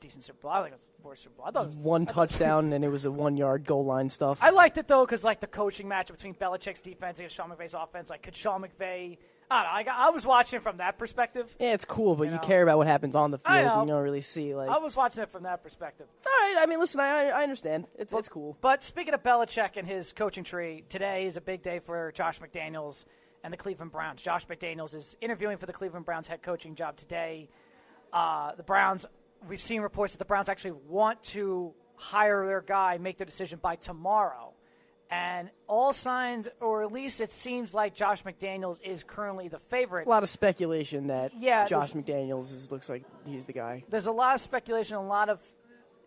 decent Super Bowl. I think it was the worst Super Bowl. I thought it was one touchdown, and it was a 1-yard goal line stuff. I liked it, though, because, the coaching match between Belichick's defense and Sean McVay's offense, could Sean McVay – I don't know. I was watching it from that perspective. Yeah, it's cool, but you care about what happens on the field. I know. And you don't really see, I was watching it from that perspective. All right. I mean, listen, I understand. It's cool. But speaking of Belichick and his coaching tree, today is a big day for Josh McDaniels and the Cleveland Browns. Josh McDaniels is interviewing for the Cleveland Browns head coaching job today. The Browns – we've seen reports that the Browns actually want to hire their guy, make their decision by tomorrow. And all signs, or at least it seems like Josh McDaniels is currently the favorite. A lot of speculation that Josh McDaniels looks like he's the guy. There's a lot of speculation, a lot of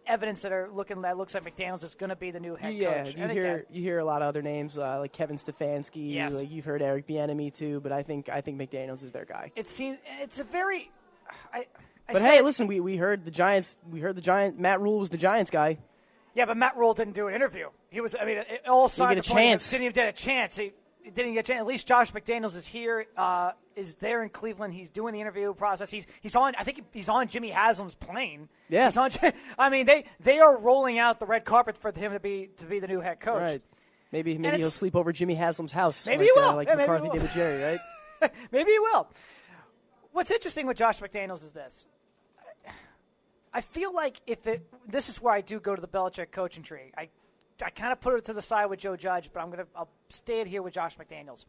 evidence that looks like McDaniels is going to be the new head coach. Yeah, you hear a lot of other names like Kevin Stefanski. Yes. Like you've heard Eric Bieniemy too, but I think McDaniels is their guy. It seems it's a very. Hey, listen, we heard the Giants. We heard the Giant Matt Rule was the Giants guy. Yeah, but Matt Rule didn't do an interview. He was. I mean, all signs didn't even get a chance. He didn't get a chance. At least Josh McDaniels is here. Is there in Cleveland? He's doing the interview process. He's on. I think he's on Jimmy Haslam's plane. Yeah. He's on. I mean, they are rolling out the red carpet for him to be the new head coach. Right. Maybe he'll sleep over Jimmy Haslam's house. Maybe he will. Like yeah, McCarthy did with Jerry, right? Maybe he will. What's interesting with Josh McDaniels is this. I feel like this is where I do go to the Belichick coaching tree. I kind of put it to the side with Joe Judge, but I'll stay it here with Josh McDaniels.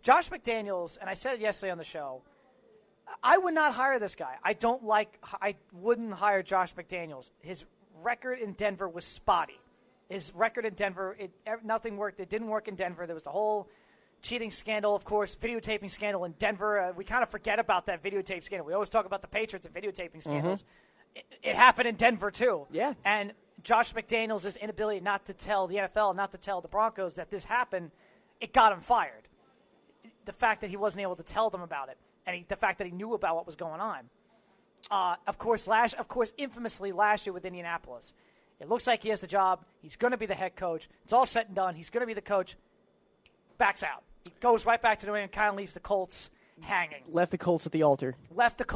Josh McDaniels, and I said it yesterday on the show, I would not hire this guy. I wouldn't hire Josh McDaniels. His record in Denver was spotty. His record in Denver, nothing worked. It didn't work in Denver. There was the whole cheating scandal, of course, videotaping scandal in Denver. We kind of forget about that videotape scandal. We always talk about the Patriots and videotaping scandals. Mm-hmm. It happened in Denver, too. Yeah. And Josh McDaniels' inability not to tell the NFL, not to tell the Broncos that this happened, it got him fired. The fact that he wasn't able to tell them about it, and the fact that he knew about what was going on. Of course, infamously last year with Indianapolis, it looks like he has the job. He's going to be the head coach. It's all set and done. He's going to be the coach. Backs out. He goes right back to New England, kind of leaves the Colts hanging. Left the Colts at the altar. Left them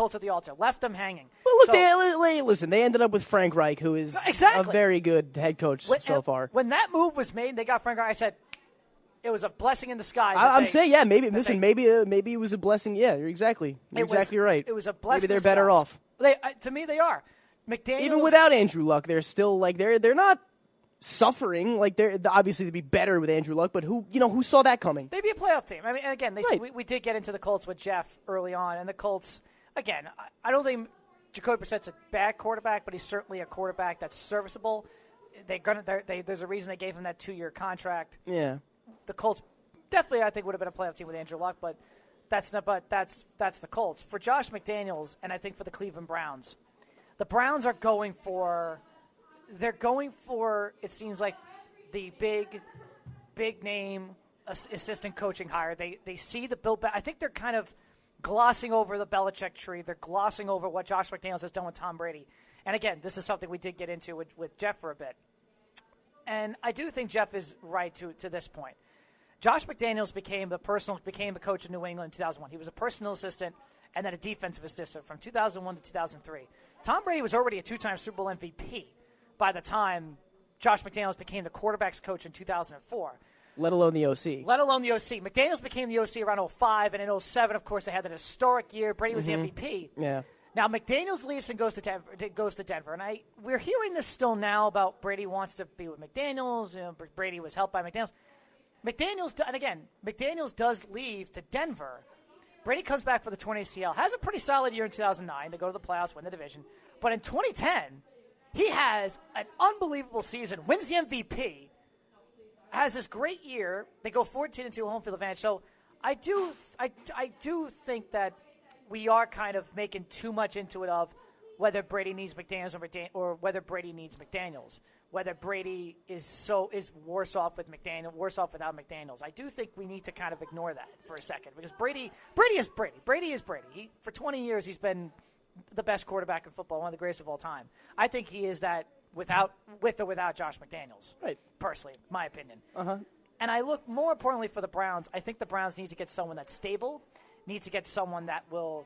hanging. Well, look, listen, they ended up with Frank Reich, who is a very good head coach so far. When that move was made, they got Frank Reich. I said it was a blessing in disguise. I'm saying, yeah, maybe it was a blessing. Yeah, you're exactly right. It was a blessing. Maybe they're better off. To me, they are. McDaniels, even without Andrew Luck, they're still they're not suffering. They're obviously to be better with Andrew Luck, but who saw that coming? They'd be a playoff team. I mean, and again, we did get into the Colts with Jeff early on, and the Colts, again, I don't think Jacoby Brissett's a bad quarterback, but he's certainly a quarterback that's serviceable. There's a reason they gave him that 2-year contract. Yeah. The Colts definitely, I think, would have been a playoff team with Andrew Luck, but that's the Colts. For Josh McDaniels, and I think for the Cleveland Browns, the Browns are going for, it seems like, the big name assistant coaching hire. They see the Bill. I think they're kind of glossing over the Belichick tree. They're glossing over what Josh McDaniels has done with Tom Brady. And again, this is something we did get into with Jeff for a bit. And I do think Jeff is right to this point. Josh McDaniels became the coach of New England in 2001. He was a personal assistant and then a defensive assistant from 2001 to 2003. Tom Brady was already a 2-time Super Bowl MVP by the time Josh McDaniels became the quarterback's coach in 2004. Let alone the OC. McDaniels became the OC around 2005, and in 2007, of course, they had that historic year. Brady was the MVP. Yeah. Now, McDaniels leaves and goes to Denver. And we're hearing this still now about Brady wants to be with McDaniels. Brady was helped by McDaniels. McDaniels does leave to Denver. Brady comes back for the 20 ACL, has a pretty solid year in 2009. They go to the playoffs, win the division. But in 2010, he has an unbelievable season, wins the MVP, has this great year. They go 14-2 home field advantage. So I do think that we are kind of making too much into it of whether Brady needs McDaniels or whether Brady needs McDaniels. Whether Brady is worse off without McDaniels. I do think we need to kind of ignore that for a second because Brady is Brady. Brady is Brady. For 20 years, he's been the best quarterback in football, one of the greatest of all time. I think he is that with or without Josh McDaniels. Right. Personally, my opinion. Uh-huh. And I look more importantly for the Browns. I think the Browns need to get someone that's stable, need to get someone that will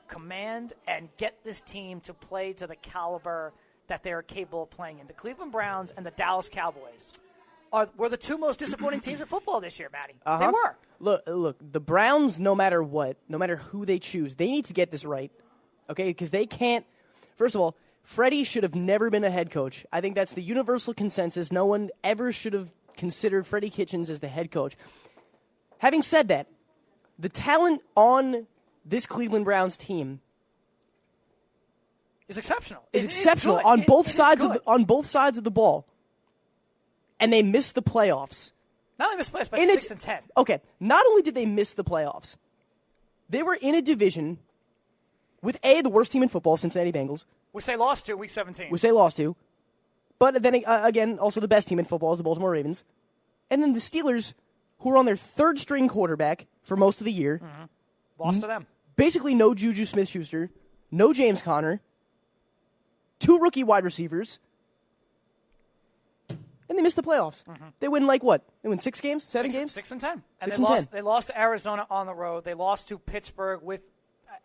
command and get this team to play to the caliber that they are capable of playing in. The Cleveland Browns and the Dallas Cowboys were the two most disappointing teams in football this year, Matty. Uh-huh. They were. Look, the Browns, no matter who they choose, they need to get this right, okay? Because they can't. First of all, Freddie should have never been a head coach. I think that's the universal consensus. No one ever should have considered Freddie Kitchens as the head coach. Having said that, the talent on this Cleveland Browns team is exceptional. Is exceptional on both sides of the ball, and they missed the playoffs. Not only missed the playoffs, but 6-10. Okay, not only did they miss the playoffs, they were in a division with the worst team in football, Cincinnati Bengals, which they lost to week 17. But then again, also the best team in football is the Baltimore Ravens, and then the Steelers, who were on their third-string quarterback for most of the year, lost to them. Basically, no Juju Smith-Schuster, no James Conner. 2 rookie wide receivers, and they missed the playoffs. Mm-hmm. They win what? They win 6 games, 7 games? 6-10. And 6-10. They lost to Arizona on the road. They lost to Pittsburgh with,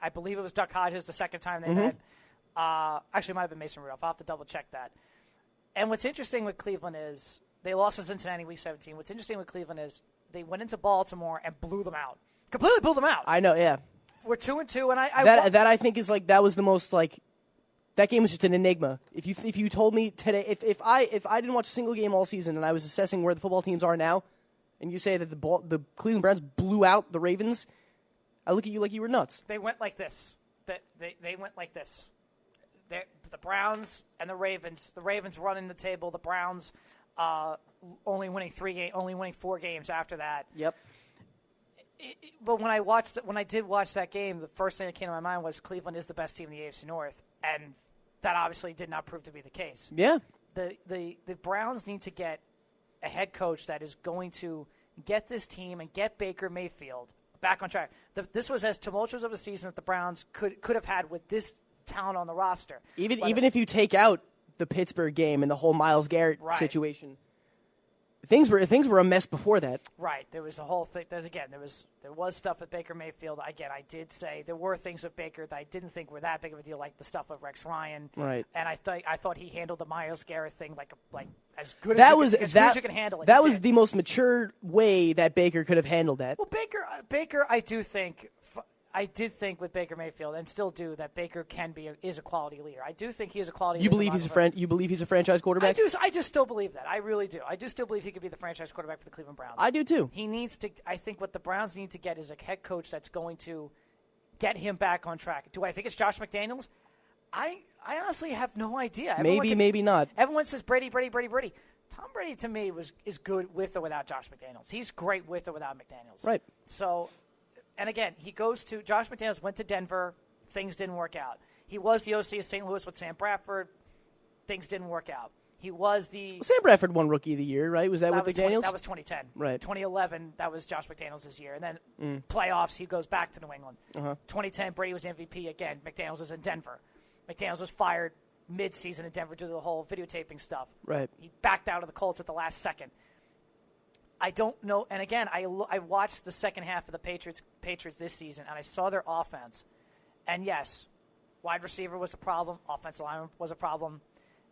I believe it was Duck Hodges the second time they met. Actually, it might have been Mason Rudolph. I'll have to double-check that. And what's interesting with Cleveland is they lost to Cincinnati week 17. What's interesting with Cleveland is they went into Baltimore and blew them out. Completely blew them out. I know, yeah. We're 2-2, and that I think is that was the most that game was just an enigma. If you told me today, if I didn't watch a single game all season and I was assessing where the football teams are now, and you say that the Cleveland Browns blew out the Ravens, I look at you like you were nuts. They went like this. They went like this. The Browns and the Ravens. The Ravens running the table. The Browns only winning 4 games after that. Yep. But when I did watch that game, the first thing that came to my mind was Cleveland is the best team in the AFC North, and that obviously did not prove to be the case. Yeah. The Browns need to get a head coach that is going to get this team and get Baker Mayfield back on track. This was as tumultuous of a season that the Browns could have had with this talent on the roster. Even if you take out the Pittsburgh game and the whole Myles Garrett situation. Things were a mess before that. Right. There was a whole thing. There was stuff with Baker Mayfield. Again, I did say there were things with Baker that I didn't think were that big of a deal, like the stuff with Rex Ryan. Right. And I thought he handled the Myles Garrett thing like as good as you can handle it. That was the most mature way that Baker could have handled that. Well, Baker, I did think with Baker Mayfield, and still do, that Baker is a quality leader. I do think he is a quality leader. You believe he's a franchise quarterback? I just still believe that. I really do. I do still believe he could be the franchise quarterback for the Cleveland Browns. I do too. He needs to. I think what the Browns need to get is a head coach that's going to get him back on track. Do I think it's Josh McDaniels? I honestly have no idea. Maybe not. Everyone says Brady. Tom Brady, to me, is good with or without Josh McDaniels. He's great with or without McDaniels. Right. So, and again, Josh McDaniels went to Denver. Things didn't work out. He was the OC of St. Louis with Sam Bradford. Things didn't work out. He was Sam Bradford won Rookie of the Year, right? Was that with McDaniels? That was 2010. Right. 2011, that was Josh McDaniels' year. And then playoffs, he goes back to New England. 2010, Brady was MVP again. McDaniels was in Denver. McDaniels was fired mid-season in Denver due to the whole videotaping stuff. Right. He backed out of the Colts at the last second. I don't know. And again, I watched the second half of the Patriots this season, and I saw their offense. And yes, wide receiver was a problem. Offensive line was a problem.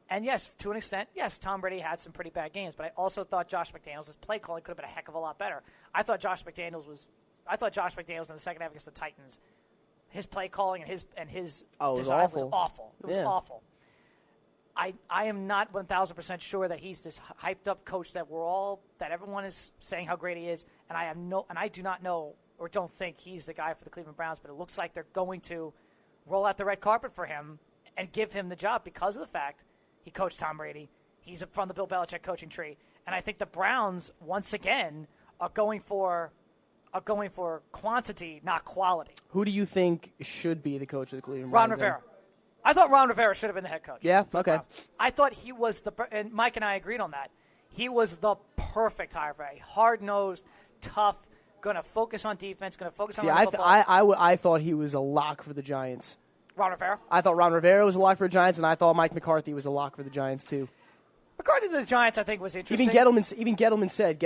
And yes, to an extent, yes, Tom Brady had some pretty bad games. But I also thought Josh McDaniels' play calling could have been a heck of a lot better. I thought Josh McDaniels in the second half against the Titans, his play calling and his design was awful. It was awful. I am not 1,000% sure that he's this hyped up coach that everyone is saying how great he is, and I do not know or don't think he's the guy for the Cleveland Browns. But it looks like they're going to roll out the red carpet for him and give him the job because of the fact he coached Tom Brady. He's from the Bill Belichick coaching tree, and I think the Browns once again are going for quantity, not quality. Who do you think should be the coach of the Cleveland Ron Browns? Rivera. I thought Ron Rivera should have been the head coach. Yeah, okay. I thought he was and Mike and I agreed on that. He was the perfect hire for a hard-nosed, tough, going to focus on defense, going to focus on football. I thought he was a lock for the Giants. Ron Rivera? I thought Ron Rivera was a lock for the Giants, and I thought Mike McCarthy was a lock for the Giants, too. McCarthy to the Giants, I think, was interesting. Even Gettleman said,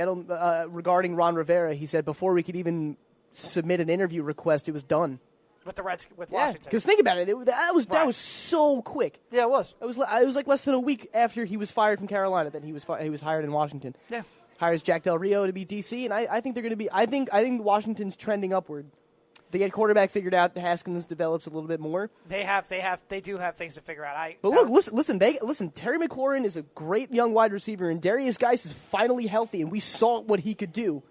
regarding Ron Rivera, he said before we could even submit an interview request, it was done. With Washington. Because think about it, that was so quick. Yeah, it was. It was like less than a week after he was fired from Carolina that he was hired in Washington. Yeah. Hires Jack Del Rio to be DC, and I think they're going to be. I think Washington's trending upward. They get quarterback figured out. Haskins develops a little bit more. They do have things to figure out. But listen. Terry McLaurin is a great young wide receiver, and Darius Geis is finally healthy, and we saw what he could do.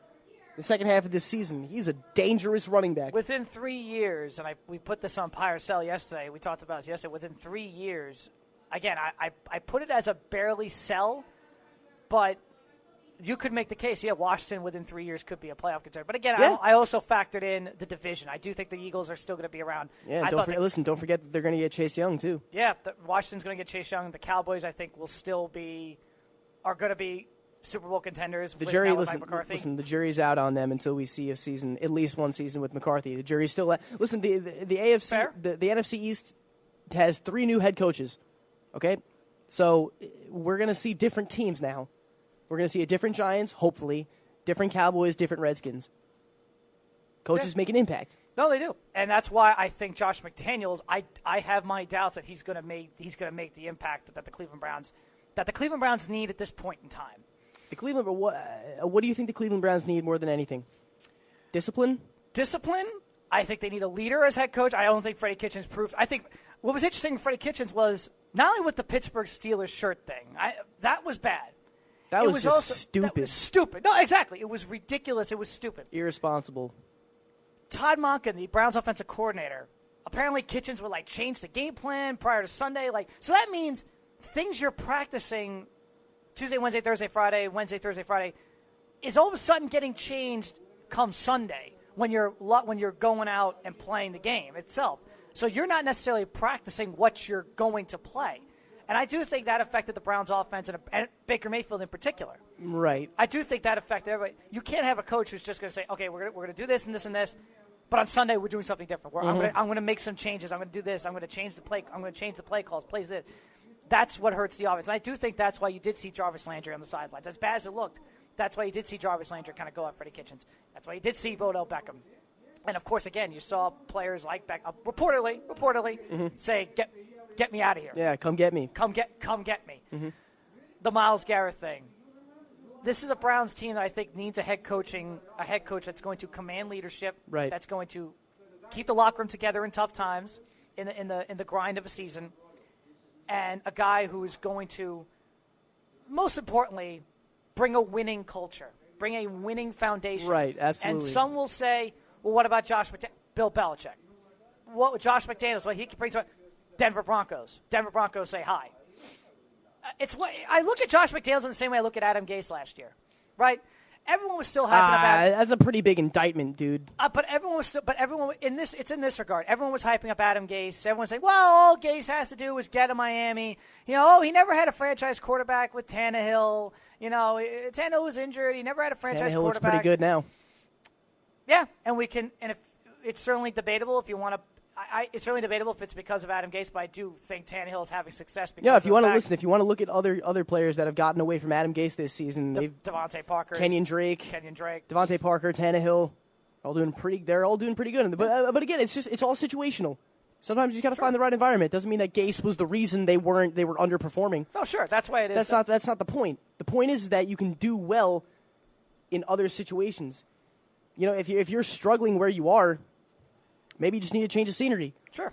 The second half of this season, he's a dangerous running back. Within 3 years, and we put this on Pyre Sell yesterday. We talked about this yesterday. Within 3 years, again, I put it as a barely sell, but you could make the case. Yeah, Washington within 3 years could be a playoff contender. But again, yeah. I also factored in the division. I do think the Eagles are still going to be around. Yeah, don't forget that they're going to get Chase Young too. Yeah, Washington's going to get Chase Young. The Cowboys, I think, are going to be Super Bowl contenders. The jury, listen. The jury's out on them until we see at least one season with McCarthy. The jury's still. Listen, the AFC, Fair. the NFC East has 3 new head coaches. Okay, so we're going to see different teams now. We're going to see a different Giants, hopefully, different Cowboys, different Redskins. Coaches make an impact. No, they do, and that's why I think Josh McDaniels. I have my doubts that he's going to make the impact that the Cleveland Browns need at this point in time. What do you think the Cleveland Browns need more than anything? Discipline? Discipline? I think they need a leader as head coach. I don't think Freddie Kitchens proved. I think what was interesting with Freddie Kitchens was not only with the Pittsburgh Steelers shirt thing. That was bad. That was just stupid. That was stupid. No, exactly. It was ridiculous. It was stupid. Irresponsible. Todd Monken, the Browns offensive coordinator, apparently Kitchens would change the game plan prior to Sunday. So that means things you're practicing Tuesday, Wednesday, Thursday, Friday, is all of a sudden getting changed come Sunday when you're going out and playing the game itself. So you're not necessarily practicing what you're going to play. And I do think that affected the Browns' offense and Baker Mayfield in particular. Right. I do think that affected everybody. You can't have a coach who's just going to say, okay, we're going to do this and this and this, but on Sunday we're doing something different. I'm going to make some changes. I'm going to do this. I'm going to change the play. I'm going to change the play calls. Plays this. That's what hurts the offense. And I do think that's why you did see Jarvis Landry on the sidelines. As bad as it looked, that's why you did see Jarvis Landry kind of go at Freddie Kitchens. That's why you did see Odell Beckham. And, of course, again, you saw players like Beckham reportedly say, get me out of here. Yeah, come get me. Come get me. Mm-hmm. The Myles Garrett thing. This is a Browns team that I think needs a head coach that's going to command leadership, right. That's going to keep the locker room together in tough times, in the grind of a season, and a guy who is going to, most importantly, bring a winning culture, bring a winning foundation. Right, absolutely. And some will say, well, what about Bill Belichick? what Josh McDaniels, what he brings to Denver Broncos. Denver Broncos say hi. It's what I look at Josh McDaniels in the same way I look at Adam Gase last year, right? Everyone was still hyping about. That's a pretty big indictment, dude. But everyone in this. It's in this regard. Everyone was hyping up Adam Gase. Everyone's like, "Well, all Gase has to do is get to Miami." He never had a franchise quarterback with Tannehill. Tannehill was injured. He never had a franchise Tannehill quarterback. looks pretty good now. Yeah, and if it's certainly debatable if you want to. It's certainly debatable if it's because of Adam Gase, but I do think Tannehill is having success. Because if you want to look at other players that have gotten away from Adam Gase this season, Devontae Parker, Kenyon Drake, Devontae Parker, Tannehill, they're all doing pretty good. But again, it's all situational. Sometimes you just got to find the right environment. Doesn't mean that Gase was the reason they were underperforming. Oh, sure, that's why it is. That's not the point. The point is that you can do well in other situations. If you're struggling where you are. Maybe you just need a change of scenery. Sure.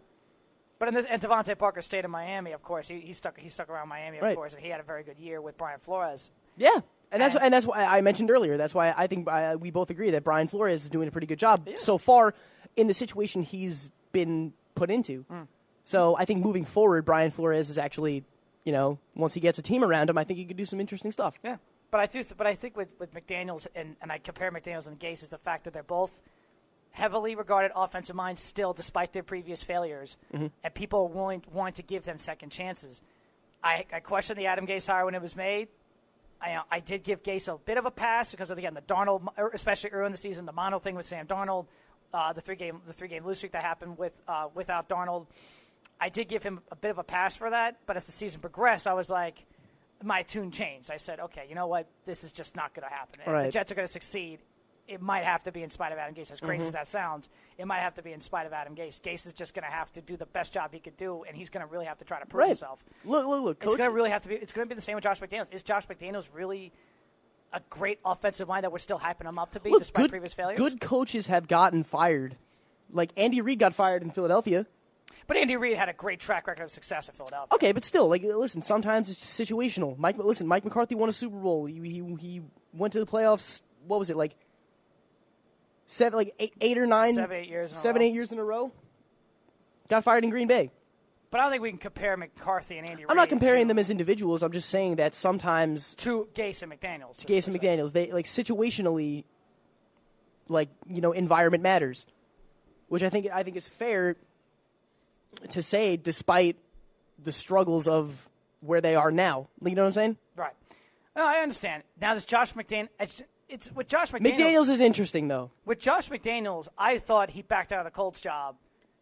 But and Devontae Parker stayed in Miami, of course. He stuck around Miami, of course, and he had a very good year with Brian Flores. Yeah, and that's why I mentioned earlier. That's why I think we both agree that Brian Flores is doing a pretty good job so far in the situation he's been put into. So I think moving forward, Brian Flores is actually, once he gets a team around him, I think he could do some interesting stuff. Yeah, but I think with McDaniels and I compare McDaniels and Gase is the fact that they're both heavily regarded offensive minds still, despite their previous failures, and people are willing to give them second chances. I questioned the Adam Gase hire when it was made. I did give Gase a bit of a pass because of, again, the Darnold, especially early in the season, the mono thing with Sam Darnold, the three game lose streak that happened without Darnold. I did give him a bit of a pass for that, but as the season progressed, I was like, my tune changed. I said, okay, you know what? This is just not going to happen. If the Jets are going to succeed, it might have to be in spite of Adam Gase. As crazy as that sounds, it might have to be in spite of Adam Gase. Gase is just going to have to do the best job he could do, and he's going to really have to try to prove himself. Look. It's going to really have to be. It's going to be the same with Josh McDaniels. Is Josh McDaniels really a great offensive mind that we're still hyping him up to be, despite previous failures? Good coaches have gotten fired. Like Andy Reid got fired in Philadelphia. But Andy Reid had a great track record of success at Philadelphia. Okay, but still, listen, sometimes it's situational. Mike McCarthy won a Super Bowl. He went to the playoffs. What was it, like? 7, 8 or 9, 7, 8 years, 8 years in a row. Got fired in Green Bay. But I don't think we can compare McCarthy and Andy Reid. I'm not comparing them as individuals. I'm just saying that sometimes to Gase and McDaniels. They situationally, environment matters, which I think is fair to say, despite the struggles of where they are now. You know what I'm saying? Right. No, I understand. Now, this Josh McDaniels. It's with Josh McDaniels. McDaniels is interesting, though. With Josh McDaniels, I thought he backed out of the Colts job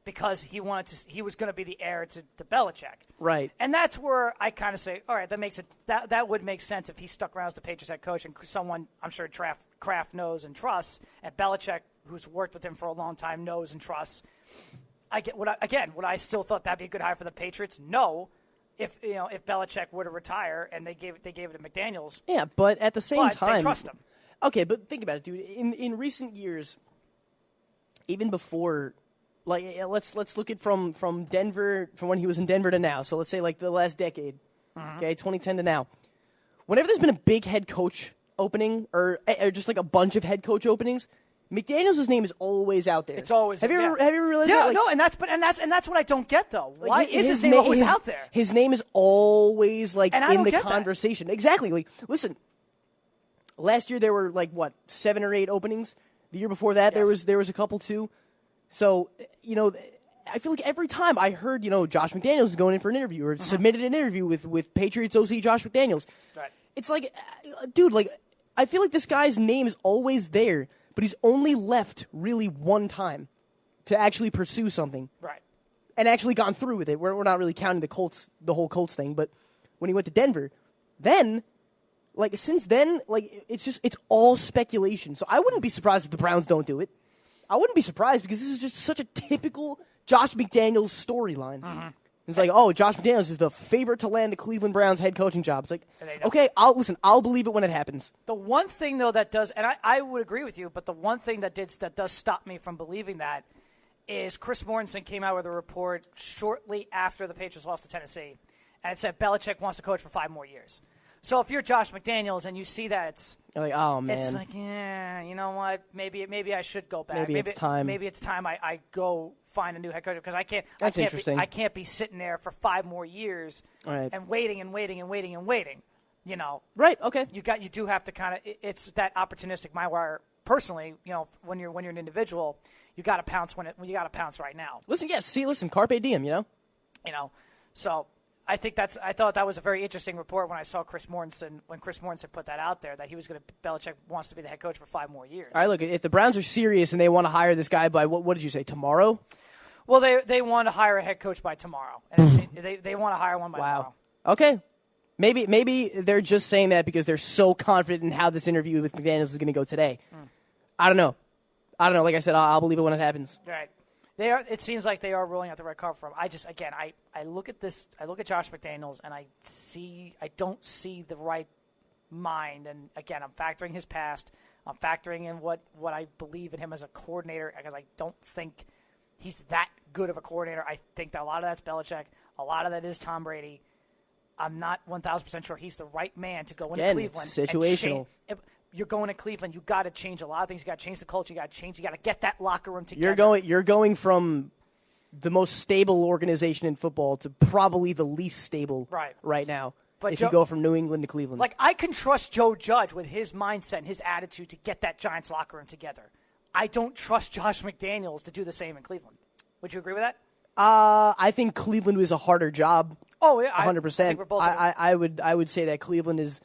because he was going to be the heir to Belichick. Right. And that's where I kind of say, all right, that would make sense if he stuck around as the Patriots head coach and someone I'm sure Kraft knows and trusts, and Belichick, who's worked with him for a long time, knows and trusts. Would I still thought that'd be a good hire for the Patriots? No. If Belichick were to retire and they gave it to McDaniels. Yeah, but at the same time, they trust him. Okay, but think about it, dude. In recent years, even before, let's look at from Denver, from when he was in Denver to now. So let's say the last decade, okay, 2010 to now. Whenever there's been a big head coach opening or just a bunch of head coach openings, McDaniels' name is always out there. It's always have you ever realized that? Yeah, no, and that's what I don't get though. Why is his name always out there? His name is always in the conversation. That. Exactly. Listen. Last year there were 7 or 8 openings. The year before that there was a couple too. So I feel like every time I heard Josh McDaniels is going in for an interview or submitted an interview with Patriots OC Josh McDaniels. Right. It's dude, I feel like this guy's name is always there, but he's only left really one time to actually pursue something. Right. And actually gone through with it. We're not really counting the whole Colts thing, but when he went to Denver, then. Since then, it's all speculation. So I wouldn't be surprised if the Browns don't do it. I wouldn't be surprised because this is just such a typical Josh McDaniels storyline. It's Josh McDaniels is the favorite to land the Cleveland Browns head coaching job. It's okay, I'll believe it when it happens. The one thing, though, that does, and I would agree with you, but the one thing that does stop me from believing that is Chris Mortensen came out with a report shortly after the Patriots lost to Tennessee, and it said Belichick wants to coach for 5 more years. So if you're Josh McDaniels and you see that, You're like, oh, man. it's like, yeah, you know what? Maybe I should go back. Maybe it's time. Maybe it's time I go find a new head coach because That's interesting. I can't be sitting there for 5 more years Right. and waiting and waiting and waiting and waiting. You know. Right. Okay. You do have to kind of. It's that opportunistic mind where personally, when you're an individual, you got to pounce when you got to pounce right now. Listen, carpe diem. So I thought that was a very interesting report when I saw Chris Mortensen put that out there that he was going to Belichick wants to be the head coach for 5 more years. All right, look, if the Browns are serious and they want to hire this guy by what did you say, tomorrow? Well, they want to hire a head coach by tomorrow, and they want to hire one by tomorrow. Okay. Maybe they're just saying that because they're so confident in how this interview with McDaniels is going to go today. I don't know. Like I said, I'll believe it when it happens. Right. It seems like they are rolling out the red carpet for him. I look at this. I look at Josh McDaniels, and I don't see the right mind. And again, I'm factoring his past. I'm factoring in what I believe in him as a coordinator because I don't think he's that good of a coordinator. I think that a lot of that's Belichick. A lot of that is Tom Brady. I'm not 1,000% sure he's the right man to go into Cleveland. It's situational. You're going to Cleveland. You got to change a lot of things. You got to change the culture. You got to get that locker room together. You're going from the most stable organization in football to probably the least stable right now. But you go from New England to Cleveland. Like, I can trust Joe Judge with his mindset and his attitude to get that Giants locker room together. I don't trust Josh McDaniels to do the same in Cleveland. Would you agree with that? I think Cleveland was a harder job. Oh, yeah. 100%. I would say that Cleveland is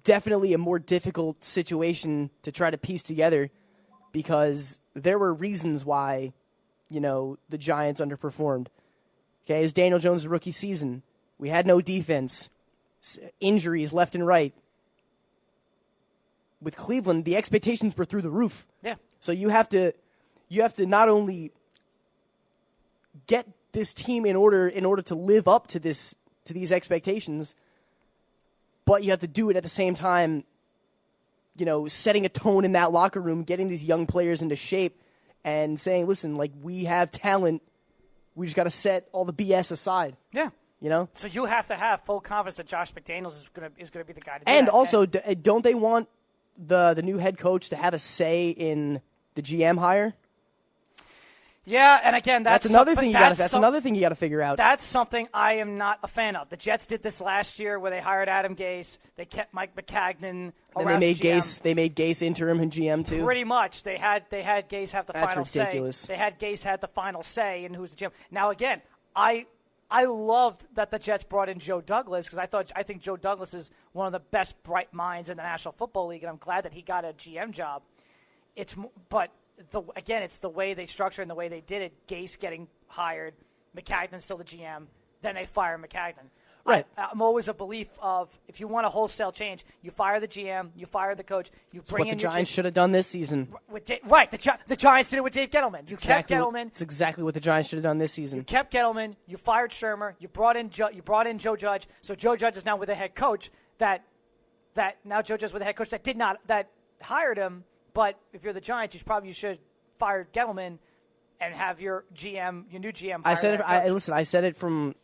definitely a more difficult situation to try to piece together because there were reasons why, the Giants underperformed. Okay, it was Daniel Jones' rookie season. We had no defense, injuries left and right. With Cleveland, the expectations were through the roof. Yeah. So you have to not only get this team in order to live up to these expectations, but you have to do it at the same time, setting a tone in that locker room, getting these young players into shape, and saying, listen, like, we have talent. We just got to set all the BS aside. Yeah. So you have to have full confidence that Josh McDaniels is going to be the guy to do and that. Also, don't they want the new head coach to have a say in the GM hire? Yeah, and again, that's another thing you got to figure out. That's something I am not a fan of. The Jets did this last year where they hired Adam Gase. They kept Mike McCagnon. And they made Gase interim and GM too. Pretty much, they had Gase have the final ridiculous. say. They had Gase had the final say in who's the GM. Now again, I loved that the Jets brought in Joe Douglas because I think Joe Douglas is one of the best bright minds in the National Football League, and I'm glad that he got a GM job. It's the way they structured and the way they did it. Gase getting hired, McCagnon's still the GM, then they fire McCagnon. Right. I'm always a belief of if you want a wholesale change, you fire the GM, you fire the coach, you bring in what the Giants should have done this season. The Giants did it with Dave Gettleman. You kept Gettleman. It's exactly what the Giants should have done this season. You kept Gettleman. You fired Shermer. You brought in Joe Judge. So Joe Judge is now with a head coach that now Joe Judge is with a head coach that hired him. But if you're the Giants, you should fire Gettleman and have your new GM. I said it from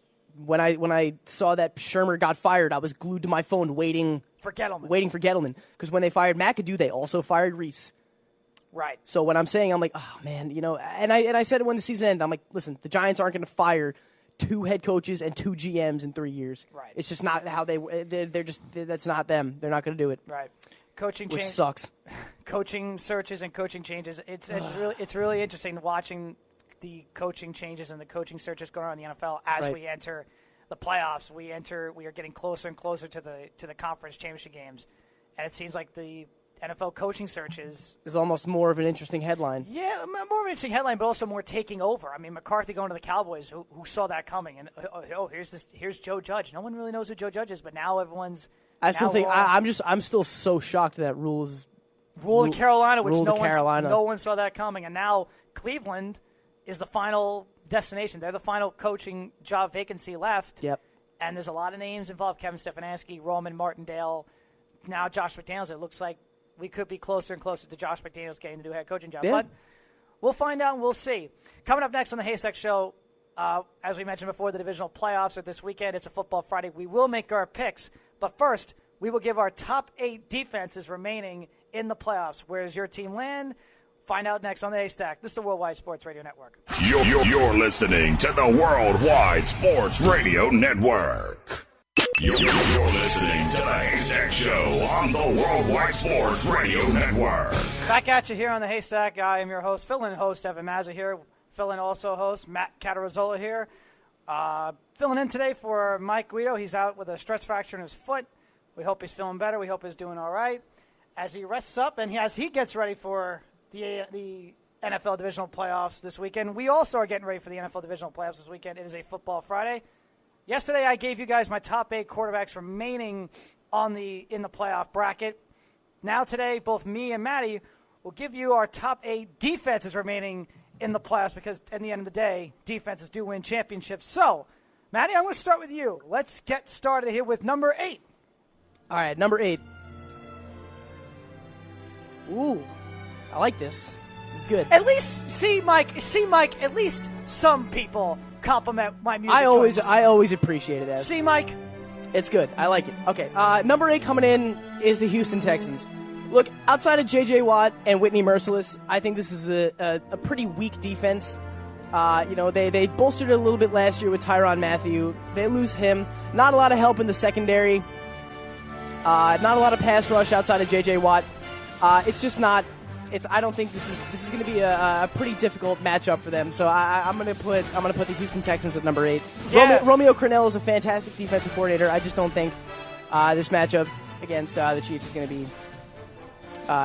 when I saw that Shermer got fired. I was glued to my phone waiting for Gettleman because when they fired McAdoo, they also fired Reese. Right. So when I'm saying, I'm like, oh man, and I said it when the season ended. I'm like, listen, the Giants aren't going to fire 2 head coaches and 2 GMs in 3 years. Right. It's just not how they're just that's not them. They're not going to do it. Right. Coaching which change, sucks. Coaching searches and coaching changes. It's really interesting watching the coaching changes and the coaching searches going on in the NFL as we enter the playoffs. We are getting closer and closer to the conference championship games, and it seems like the NFL coaching search is almost more of an interesting headline. Yeah, more of an interesting headline, but also more taking over. I mean, McCarthy going to the Cowboys, who saw that coming, and here's Joe Judge. No one really knows who Joe Judge is, but now everyone's. I'm still so shocked that rule of Carolina, which no one saw that coming, and now Cleveland is the final destination. They're the final coaching job vacancy left. Yep. And there's a lot of names involved: Kevin Stefanski, Roman Martindale, now Josh McDaniels. It looks like we could be closer and closer to Josh McDaniels getting the new head coaching job. Yeah. But we'll find out and we'll see. Coming up next on the Haystack Show, as we mentioned before, the divisional playoffs are this weekend. It's a Football Friday. We will make our picks. But first, we will give our top 8 defenses remaining in the playoffs. Where does your team land? Find out next on the Haystack. This is the Worldwide Sports Radio Network. You're listening to the Worldwide Sports Radio Network. You're listening to the Haystack Show on the Worldwide Sports Radio Network. Back at you here on the Haystack. I am your host, fill-in host, Evan Mazza here. Fill-in also host, Matt Catarazzola here. Filling in today for Mike Guido. He's out with a stress fracture in his foot. We hope he's feeling better. We hope he's doing all right. As he rests up and as he gets ready for the NFL Divisional Playoffs this weekend, we also are getting ready for the NFL Divisional Playoffs this weekend. It is a Football Friday. Yesterday, I gave you guys my top 8 quarterbacks remaining in the playoff bracket. Now today, both me and Matty will give you our top 8 defenses remaining in the playoffs because at the end of the day, defenses do win championships. So, Matty, I'm going to start with you. Let's get started here with number 8. All right, number 8. Ooh, I like this. It's good. At least, see, Mike, at least some people compliment my music I always appreciate it. See, Mike? It's good. I like it. Okay, number 8 coming in is the Houston Texans. Look, outside of J.J. Watt and Whitney Merciless, I think this is a pretty weak defense. They bolstered it a little bit last year with Tyrann Mathieu. They lose him. Not a lot of help in the secondary. Not a lot of pass rush outside of J.J. Watt. It's just not. I don't think this is going to be a pretty difficult matchup for them. So I'm going to put the Houston Texans at number 8. Yeah. Romeo Crennel is a fantastic defensive coordinator. I just don't think this matchup against the Chiefs is going to be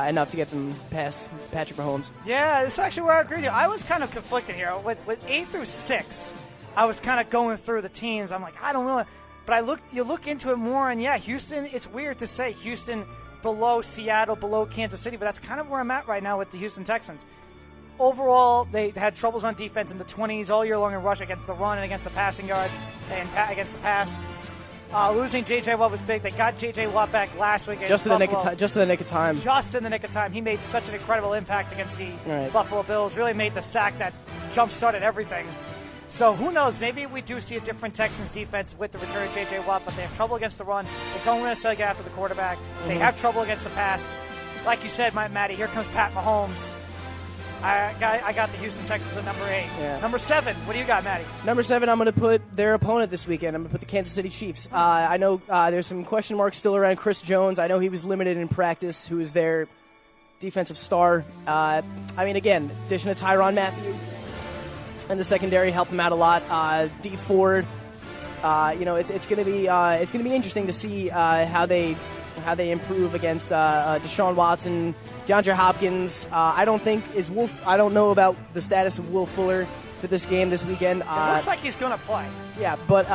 enough to get them past Patrick Mahomes. Yeah, this is actually where I agree with you. I was kind of conflicted here with 8 through 6. I was kind of going through the teams. I'm like, I don't really. But you look into it more, and yeah, Houston. It's weird to say Houston below Seattle, below Kansas City, but that's kind of where I'm at right now with the Houston Texans. Overall, they had troubles on defense in the 20s all year long in rush against the run and against the passing yards and against the pass. Losing J.J. Watt was big. They got J.J. Watt back last week against Buffalo. Just in the nick of time. Just in the nick of time. He made such an incredible impact against the Buffalo Bills. Really made the sack that jump-started everything. So who knows? Maybe we do see a different Texans defense with the return of J.J. Watt, but they have trouble against the run. They don't necessarily get after the quarterback. They have trouble against the pass. Like you said, Matty, here comes Pat Mahomes. I got the Houston Texans at number 8. Yeah. Number 7, what do you got, Matty? Number 7, I'm going to put their opponent this weekend. I'm going to put the Kansas City Chiefs. I know there's some question marks still around Chris Jones. I know he was limited in practice, who is their defensive star. Again, addition of Tyrann Mathieu and the secondary helped them out a lot. D Ford, it's going to be interesting to see how they improve against Deshaun Watson, DeAndre Hopkins. I don't know about the status of Will Fuller for this game this weekend. It looks like he's going to play. Yeah, but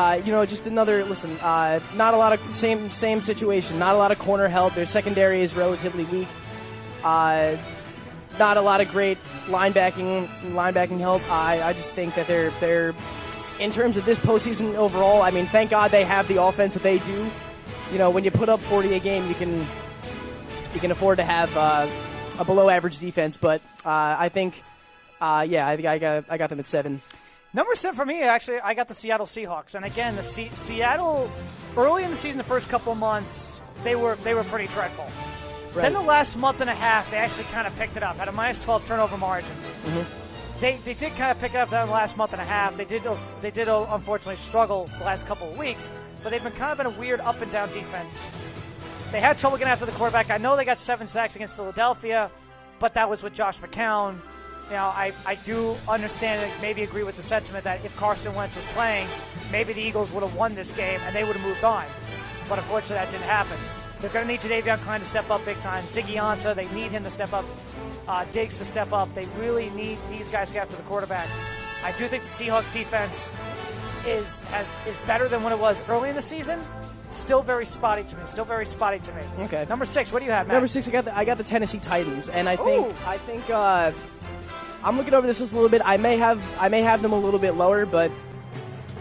just another listen. Not a lot of same situation. Not a lot of corner help. Their secondary is relatively weak. Not a lot of great linebacking help. I just think that they're in terms of this postseason overall. I mean, thank God they have the offense that they do. When you put up 40 a game, you can afford to have a below average defense. But I think I got them at 7. Number 7 for me, actually, I got the Seattle Seahawks. And again, the Seattle early in the season, the first couple of months, they were pretty dreadful. Right. Then the last month and a half, they actually kind of picked it up. Had a minus 12 turnover margin. Mm-hmm. They did kind of pick it up in the last month and a half. They did unfortunately struggle the last couple of weeks, but they've been kind of in a weird up and down defense. They had trouble getting after the quarterback. I know they got 7 sacks against Philadelphia, but that was with Josh McCown. I do understand and maybe agree with the sentiment that if Carson Wentz was playing, maybe the Eagles would have won this game and they would have moved on. But unfortunately, that didn't happen. They're going to need Jadeveon Clowney to step up big time. Ziggy Ansah, they need him to step up. Diggs to step up. They really need these guys to get after the quarterback. I do think the Seahawks defense is better than what it was early in the season. Still very spotty to me. Okay. Number 6, what do you have, Matt? Number 6, I got the Tennessee Titans, and I think I'm looking over this list a little bit. I may have them a little bit lower, but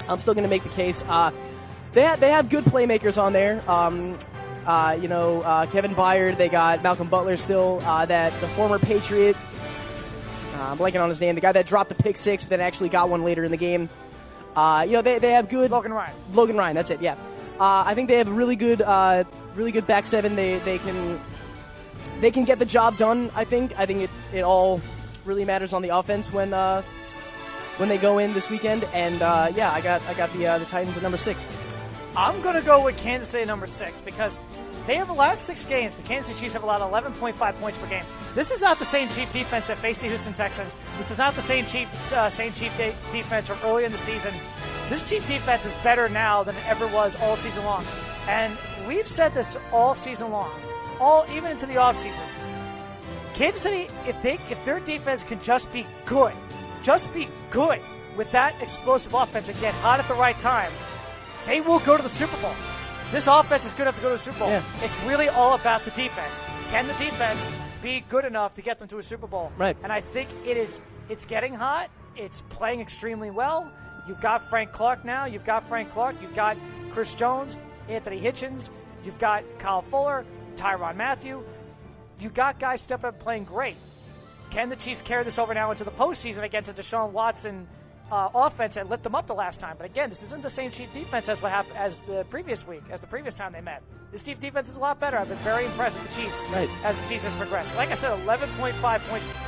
I'm still going to make the case. They have good playmakers on there. Kevin Byard. They got Malcolm Butler still. The former Patriot. I'm blanking on his name. The guy that dropped the pick 6, but then actually got one later in the game. They have good. Logan Ryan. Logan Ryan. That's it. Yeah. I think they have really good really good back seven. They can get the job done. I think it all really matters on the offense when they go in this weekend. And I got the Titans at number 6. I'm going to go with Kansas City number 6 because they have the last 6 games. The Kansas City Chiefs have allowed 11.5 points per game. This is not the same Chief defense that faced the Houston Texans. This is not the same Chief defense from earlier in the season. This Chief defense is better now than it ever was all season long. And we've said this all season long, even into the offseason. Kansas City, if their defense can just be good with that explosive offense and get hot at the right time, they will go to the Super Bowl. This offense is good enough to go to the Super Bowl. Yeah. It's really all about the defense. Can the defense be good enough to get them to a Super Bowl? Right. And I think it's getting hot. It's playing extremely well. You've got Frank Clark now. You've got Chris Jones, Anthony Hitchens. You've got Kyle Fuller, Tyrann Mathieu. You've got guys stepping up and playing great. Can the Chiefs carry this over now into the postseason against a Deshaun Watson offense that lit them up the last time? But again, this isn't the same Chief defense as what happened as the previous time they met. This Chief defense is a lot better. I've been very impressed with the Chiefs as the season has progressed. Like I said, 11.5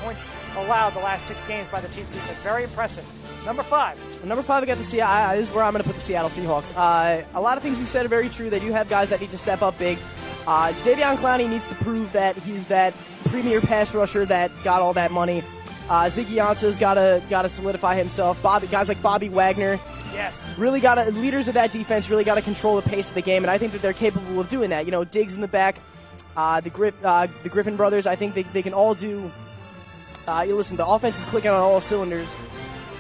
points allowed the last 6 games by the Chiefs defense. Very impressive. Number 5. Number 5, I got the Seattle. This is where I'm going to put the Seattle Seahawks. A lot of things you said are very true. They do have guys that need to step up big. Jadeveon Clowney needs to prove that he's that premier pass rusher that got all that money. Ziggy Ansah's got to solidify himself. Guys like Bobby Wagner, yes, really leaders of that defense really got to control the pace of the game, and I think that they're capable of doing that. You know, Diggs in the back, the Griffin brothers. I think they can all do. Listen, the offense is clicking on all cylinders.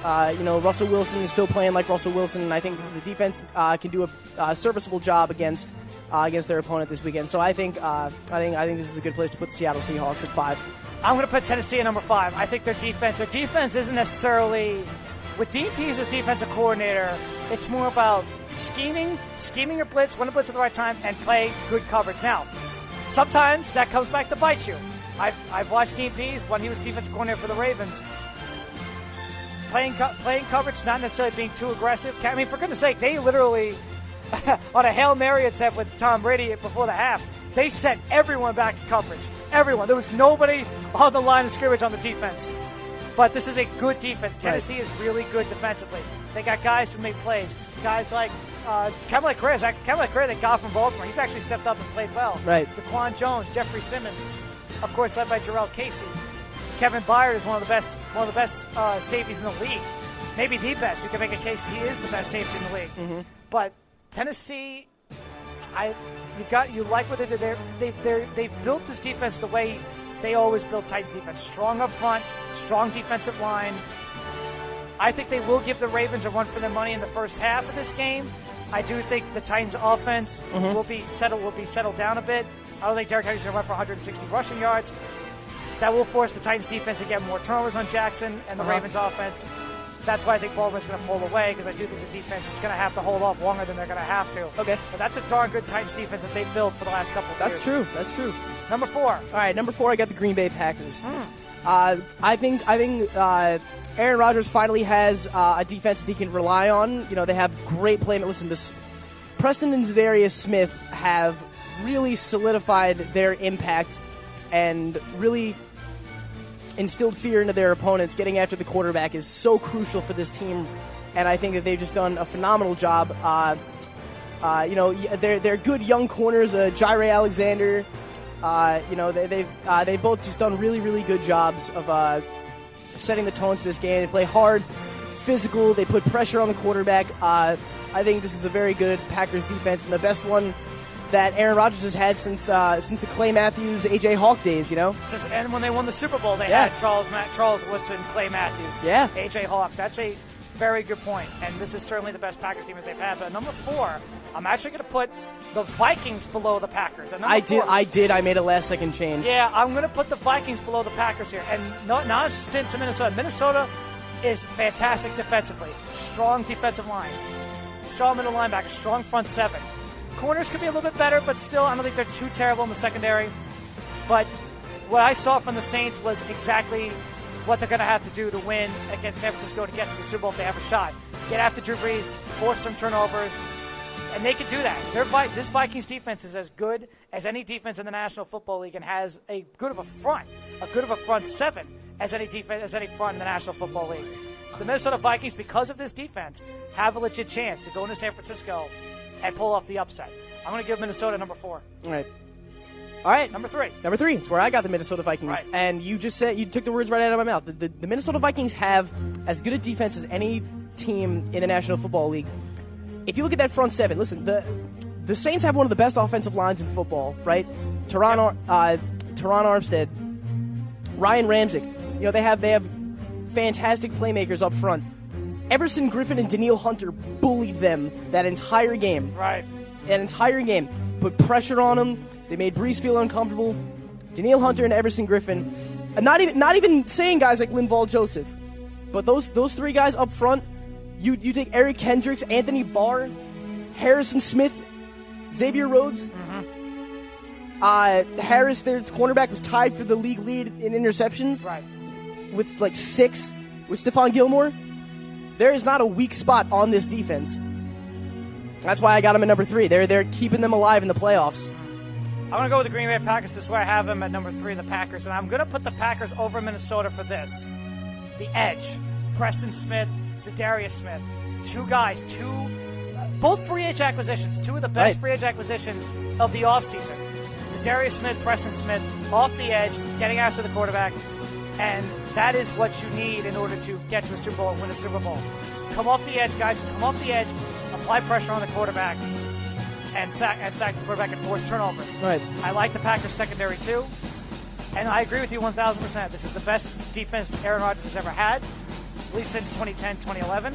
Russell Wilson is still playing like Russell Wilson, and I think the defense can do a serviceable job against their opponent this weekend. So I think this is a good place to put the Seattle Seahawks at 5. I'm going to put Tennessee at number 5. I think their defense isn't necessarily, with Dean Pease as defensive coordinator, it's more about scheming your blitz, win a blitz at the right time, and play good coverage. Now, sometimes that comes back to bite you. I've watched Dean Pease when he was defensive coordinator for the Ravens. Playing coverage, not necessarily being too aggressive. I mean, for goodness sake, they literally, on a Hail Mary attempt with Tom Brady before the half, they sent everyone back in coverage. Everyone. There was nobody on the line of scrimmage on the defense. But this is a good defense. Tennessee is really good defensively. They got guys who make plays. Guys like Kevin McCray they got from Baltimore. He's actually stepped up and played well. Right. Daquan Jones, Jeffrey Simmons, of course, led by Jarrell Casey. Kevin Byard is one of the best safeties in the league. Maybe the best. You can make a case he is the best safety in the league. Mm-hmm. But Tennessee, you like what they did. They've built this defense the way they always build Titans defense. Strong up front, strong defensive line. I think they will give the Ravens a run for their money in the first half of this game. I do think the Titans offense will be settled down a bit. I don't think Derrick Henry's going to run for 160 rushing yards. That will force the Titans defense to get more turnovers on Jackson and the Ravens offense. That's why I think Baltimore's going to pull away, because I do think the defense is going to have to hold off longer than they're going to have to. Okay. But that's a darn good Titans defense that they've built for the last couple of years. That's true. Number 4. All right, number 4, I got the Green Bay Packers. I think Aaron Rodgers finally has a defense that he can rely on. You know, they have great play. Listen, Preston and Zadarius Smith have really solidified their impact and really instilled fear into their opponents. Getting after the quarterback is so crucial for this team, and I think that they've just done a phenomenal job. They're good young corners, Jaire Alexander. They've both just done really, really good jobs of setting the tone to this game. They play hard, physical. They put pressure on the quarterback. I think this is a very good Packers defense, and the best one that Aaron Rodgers has had since the Clay Matthews, A.J. Hawk days, you know? And when they won the Super Bowl, they had Charles Woodson, Clay Matthews, A.J. Hawk. That's a very good point, and this is certainly the best Packers team as they've had. But number 4, I'm actually going to put the Vikings below the Packers. I did. I made a last-second change. Yeah, I'm going to put the Vikings below the Packers here, and not just to Minnesota. Minnesota is fantastic defensively. Strong defensive line. Strong middle linebacker. Strong front 7. Corners could be a little bit better, but still, I don't think they're too terrible in the secondary. But what I saw from the Saints was exactly what they're going to have to do to win against San Francisco to get to the Super Bowl if they have a shot. Get after Drew Brees, force some turnovers, And they can do that. This Vikings defense is as good as any defense in the National Football League and has a good of a front seven as any front in the National Football League. The Minnesota Vikings, because of this defense, have a legit chance to go into San Francisco and pull off the upset. I'm going to give Minnesota number 4. All right. Number 3. Number 3. It's where I got the Minnesota Vikings. Right. And you took the words right out of my mouth. The Minnesota Vikings have as good a defense as any team in the National Football League. If you look at that front seven, listen, the Saints have one of the best offensive lines in football, right? Teron Armstead, Ryan Ramczyk. They have fantastic playmakers up front. Everson Griffin and Daniil Hunter bullied them that entire game. Right. That entire game. Put pressure on them. They made Brees feel uncomfortable. Daniil Hunter and Everson Griffin. Not even saying guys like Linval Joseph. But those 3 guys up front, you take Eric Kendricks, Anthony Barr, Harrison Smith, Xavier Rhodes. Harris, their cornerback, was tied for the league lead in interceptions. Right. With like 6 with Stephon Gilmore. There is not a weak spot on this defense. That's why I got them at number 3. They're keeping them alive in the playoffs. I'm going to go with the Green Bay Packers. This is where I have them at number 3, the Packers. And I'm going to put the Packers over Minnesota for this. The edge. Preston Smith, Zadarius Smith. 2 guys, both free agent acquisitions. 2 of the best free agent acquisitions of the offseason. Zadarius Smith, Preston Smith, off the edge, getting after the quarterback. And that is what you need in order to get to a Super Bowl and win a Super Bowl. Come off the edge, guys. Come off the edge. Apply pressure on the quarterback. And sack the quarterback and force turnovers. Right. I like the Packers secondary too. And I agree with you 1,000%. This is the best defense Aaron Rodgers has ever had, at least since 2010, 2011.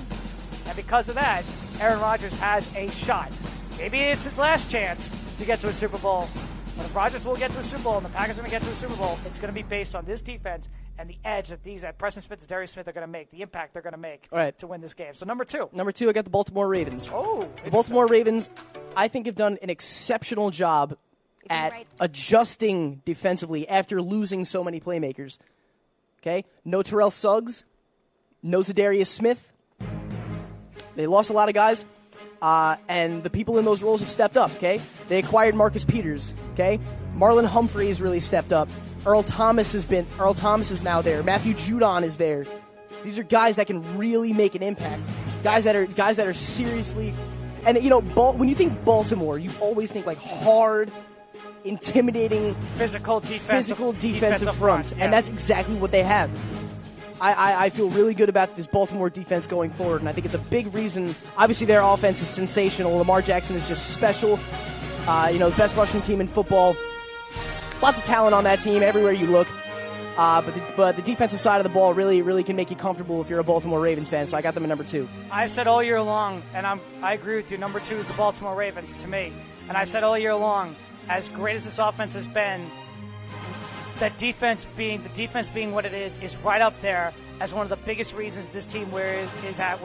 And because of that, Aaron Rodgers has a shot. Maybe it's his last chance to get to a Super Bowl. But if Rodgers will get to a Super Bowl and the Packers are going to get to a Super Bowl, it's going to be based on this defense and the edge that Preston Smith and Darius Smith are going to make, the impact they're going to make to win this game. So number 2. Number 2, I got the Baltimore Ravens. Oh, the Baltimore Ravens, I think, have done an exceptional job at adjusting defensively after losing so many playmakers. Okay? No Terrell Suggs. No Zadarius Smith. They lost a lot of guys. And the people in those roles have stepped up, okay? They acquired Marcus Peters, okay? Marlon Humphrey has really stepped up. Earl Thomas is now there. Matthew Judon is there. These are guys that can really make an impact. Guys that are seriously, and when you think Baltimore, you always think like hard, intimidating, physical defensive fronts, yes. And that's exactly what they have. I feel really good about this Baltimore defense going forward, and I think it's a big reason. Obviously, their offense is sensational. Lamar Jackson is just special. The best rushing team in football. Lots of talent on that team everywhere you look. But the defensive side of the ball really can make you comfortable if you're a Baltimore Ravens fan. So I got them at number 2. I've said all year long, and I agree with you. Number 2 is the Baltimore Ravens to me, and I said all year long, as great as this offense has been, the defense being what it is right up there as one of the biggest reasons this team where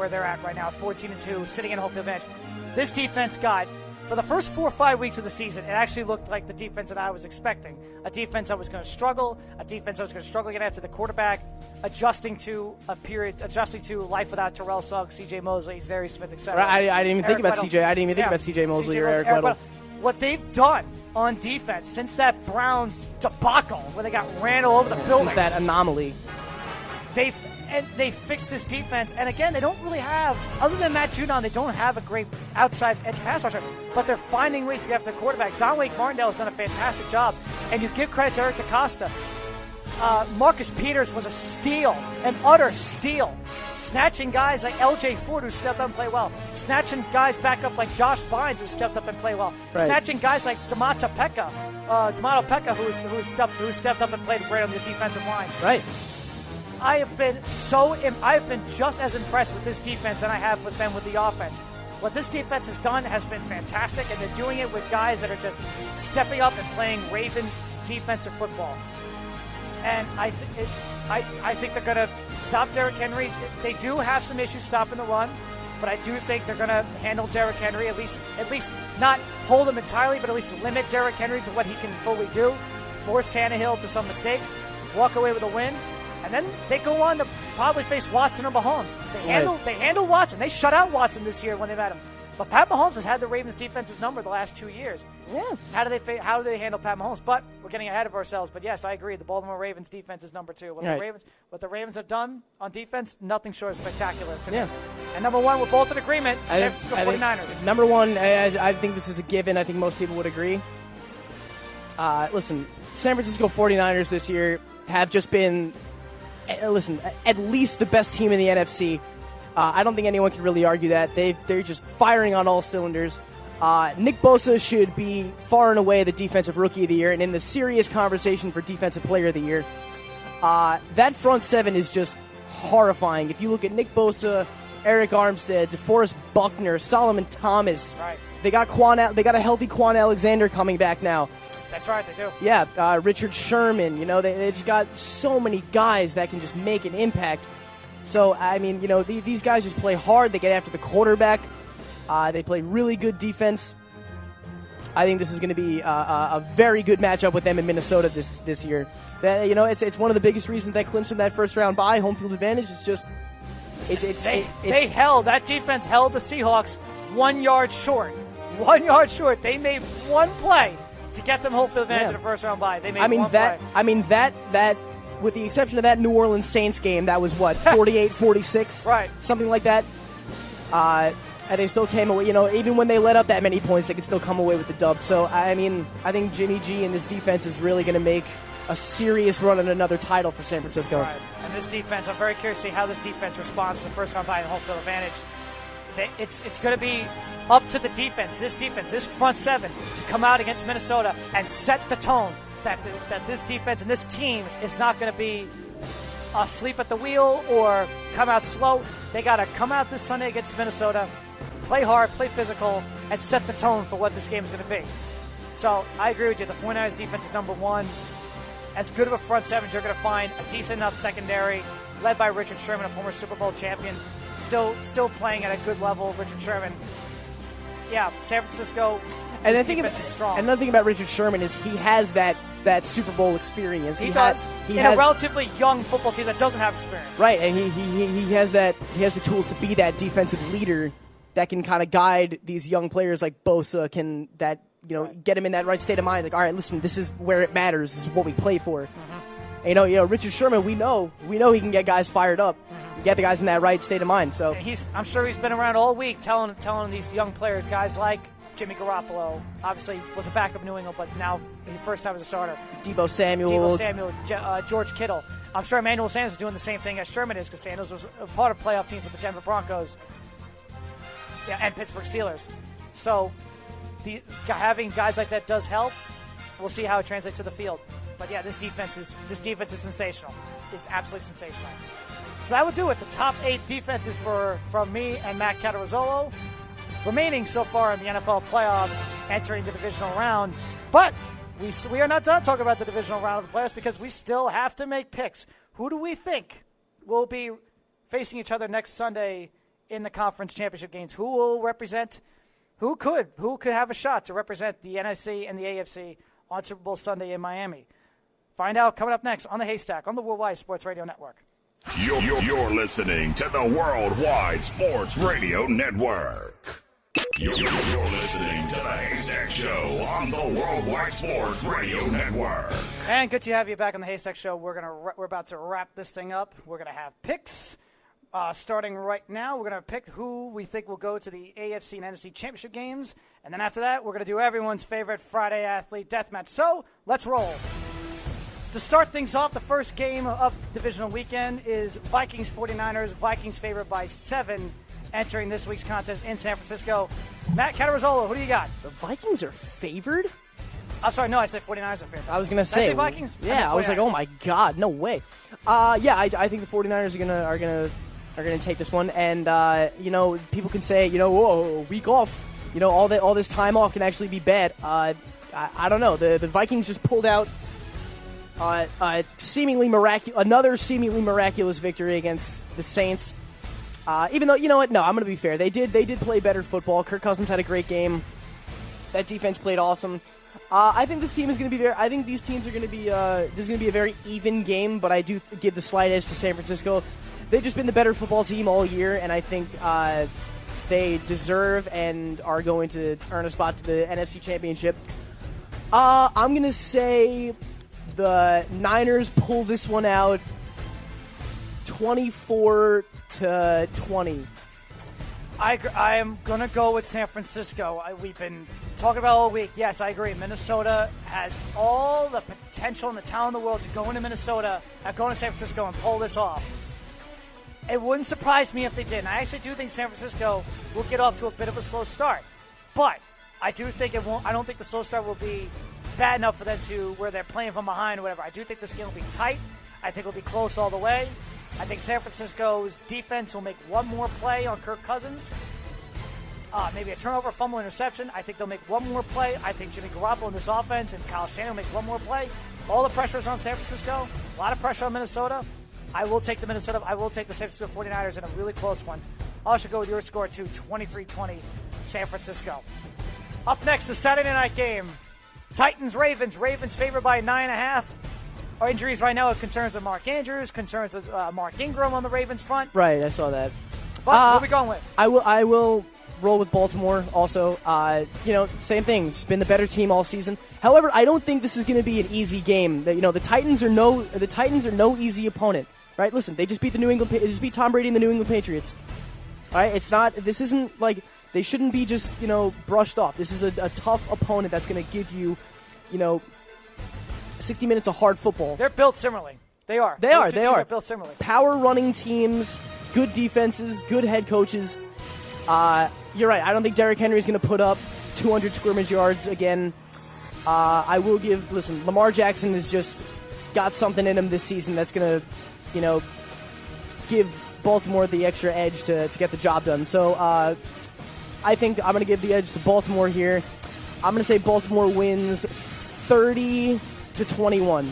they're at right now, 14-2, sitting in home field advantage. This defense got, for the first 4 or 5 weeks of the season, it actually looked like the defense that I was expecting. A defense that was going to struggle, again after the quarterback, adjusting to life without Terrell Suggs, C.J. Mosley, Zadarius Smith, etc. I didn't even think about C.J. I didn't even think about C.J. Mosley or Eric Weddle. What they've done on defense since that Browns debacle where they got ran all over the building. Since that anomaly. They fixed this defense, and again, they don't really have, other than Matt Judon, they don't have a great outside edge pass rusher, but they're finding ways to get after the quarterback. Dominique Martindale has done a fantastic job, and you give credit to Eric DeCosta. Marcus Peters was a steal, an utter steal, snatching guys like L.J. Ford, who stepped up and played well, snatching guys back up like Josh Bynes, who stepped up and played well, snatching guys like D'Amato Pekka, who stepped up and played great on the defensive line. Right. I have been just as impressed with this defense than I have with the offense. What this defense has done has been fantastic, and they're doing it with guys that are just stepping up and playing Ravens defensive football. And I think they're going to stop Derrick Henry. They do have some issues stopping the run, but I do think they're going to handle Derrick Henry, at least not hold him entirely, but at least limit Derrick Henry to what he can fully do, force Tannehill to some mistakes, walk away with a win. And then they go on to probably face Watson or Mahomes. They handle Watson. They shut out Watson this year when they met him. But Pat Mahomes has had the Ravens' defense's number the last 2 years. Yeah. How do they handle Pat Mahomes? But we're getting ahead of ourselves. But yes, I agree. The Baltimore Ravens' defense is number 2. What the Ravens have done on defense, nothing short of spectacular to me. And number 1, we're both in agreement. San Francisco 49ers. Number 1, I think this is a given. I think most people would agree. Listen, San Francisco 49ers this year have just been, at least the best team in the NFC. I don't think anyone can really argue that. They're just firing on all cylinders. Nick Bosa should be far and away the Defensive Rookie of the Year and in the serious conversation for Defensive Player of the Year. That front seven is just horrifying. If you look at Nick Bosa, Eric Armstead, DeForest Buckner, Solomon Thomas, they got a healthy Quan Alexander coming back now. That's right, they do. Yeah, Richard Sherman. They just got so many guys that can just make an impact. So, I mean, these guys just play hard. They get after the quarterback. They play really good defense. I think this is going to be a very good matchup with them in Minnesota this year. It's one of the biggest reasons they clinched them that first round bye. Home field advantage is just that defense held the Seahawks 1 yard short. 1 yard short. They made one play to get them home field advantage in the first round bye. They made one play. I mean that with the exception of that New Orleans Saints game, that was what 48-46, right? Something like that. And they still came away. Even when they let up that many points, they could still come away with the dub. So I think Jimmy G and this defense is really going to make a serious run at another title for San Francisco. Right. And this defense, I'm very curious to see how this defense responds to the first round bye and home field advantage. It's going to be up to the defense, this front seven, to come out against Minnesota and set the tone that this defense and this team is not going to be asleep at the wheel or come out slow. They got to come out this Sunday against Minnesota, play hard, play physical, and set the tone for what this game is going to be. So I agree with you. The 49ers defense is number 1. As good of a front seven, you're going to find a decent enough secondary, led by Richard Sherman, a former Super Bowl champion, still playing at a good level. Richard Sherman. Yeah, San Francisco. And I think defense is strong. Another thing about Richard Sherman is he has that Super Bowl experience. He has a relatively young football team that doesn't have experience. Right, and he has that. He has the tools to be that defensive leader that can kind of guide these young players like Bosa. Get him in that right state of mind. Like, all right, listen, this is where it matters. This is what we play for. Mm-hmm. And, Richard Sherman, we know he can get guys fired up. Mm-hmm. Get the guys in that right state of mind. So I'm sure he's been around all week telling these young players, guys like Jimmy Garoppolo, obviously was a backup in New England, but now first time as a starter. Debo Samuel, George Kittle. I'm sure Emmanuel Sanders is doing the same thing as Sherman is, because Sanders was a part of playoff teams with the Denver Broncos and Pittsburgh Steelers. So having guys like that does help. We'll see how it translates to the field. But yeah, this defense is sensational. It's absolutely sensational. So that would do it. The top 8 defenses from me and Matt Catarazzolo. Remaining so far in the NFL playoffs, entering the divisional round. But we are not done talking about the divisional round of the playoffs, because we still have to make picks. Who do we think will be facing each other next Sunday in the conference championship games? Who will represent? Who could have a shot to represent the NFC and the AFC on Super Bowl Sunday in Miami? Find out coming up next on the Haystack on the Worldwide Sports Radio Network. You're listening to the Worldwide Sports Radio Network. You're listening to the Haystack Show on the Worldwide Sports Radio Network. And good to have you back on the Haystack Show. We're about to wrap this thing up. We're gonna have picks. Starting right now, we're going to pick who we think will go to the AFC and NFC championship games. And then after that, we're going to do everyone's favorite Friday athlete deathmatch. So, let's roll. To start things off, the first game of divisional weekend is Vikings-49ers. Vikings favored by 7 entering this week's contest in San Francisco. Matt Catarazzolo, who do you got? The Vikings are favored? I'm sorry, no, I said 49ers are favored. I was going to say Vikings? Yeah, I was like, oh my God, no way. I think the 49ers are going to take this one, and people can say, whoa, a week off, all this time off can actually be bad. I don't know. The Vikings just pulled out another seemingly miraculous victory against the Saints. Even though, you know what? No, I'm going to be fair. They did play better football. Kirk Cousins had a great game. That defense played awesome. I think this team is going to be very. I think these teams are going to be. This is going to be a very even game, but I do give the slight edge to San Francisco. They've just been the better football team all year, and I think they deserve and are going to earn a spot to the NFC Championship. I'm going to say the Niners pull this one out 24-20. I am going to go with San Francisco. We've been talking about all week. Yes, I agree. Minnesota has all the potential and the talent in the world to go into Minnesota and go into San Francisco and pull this off. It wouldn't surprise me if they did. And I actually do think San Francisco will get off to a bit of a slow start. But I do think it won't. I don't think the slow start will be bad enough for them to where they're playing from behind or whatever. I do think this game will be tight. I think it'll be close all the way. I think San Francisco's defense will make one more play on Kirk Cousins. Maybe a turnover, fumble, interception. I think they'll make one more play. I think Jimmy Garoppolo in this offense and Kyle Shanahan will make one more play. All the pressure is on San Francisco. A lot of pressure on Minnesota. I will take the San Francisco 49ers in a really close one. I'll also go with your score too, 23-20 San Francisco. Up next, the Saturday night game. Titans-Ravens. Ravens favored by 9.5. Our injuries right now are concerns with Mark Andrews, concerns with Mark Ingram on the Ravens front. Right, I saw that. But what are we going with? I will roll with Baltimore also. Same thing. It's been the better team all season. However, I don't think this is going to be an easy game. The Titans are no easy opponent. Right? Listen, they just beat Tom Brady and the New England Patriots. All right? This isn't like they shouldn't be just, brushed off. This is a tough opponent that's going to give you, 60 minutes of hard football. They're built similarly. They are. They are built similarly. Power running teams, good defenses, good head coaches. You're right. I don't think Derrick Henry is going to put up 200 scrimmage yards again. I will listen, Lamar Jackson has just got something in him this season that's going to, give Baltimore the extra edge to get the job done. So I think I'm going to give the edge to Baltimore here. I'm going to say Baltimore wins 30-21.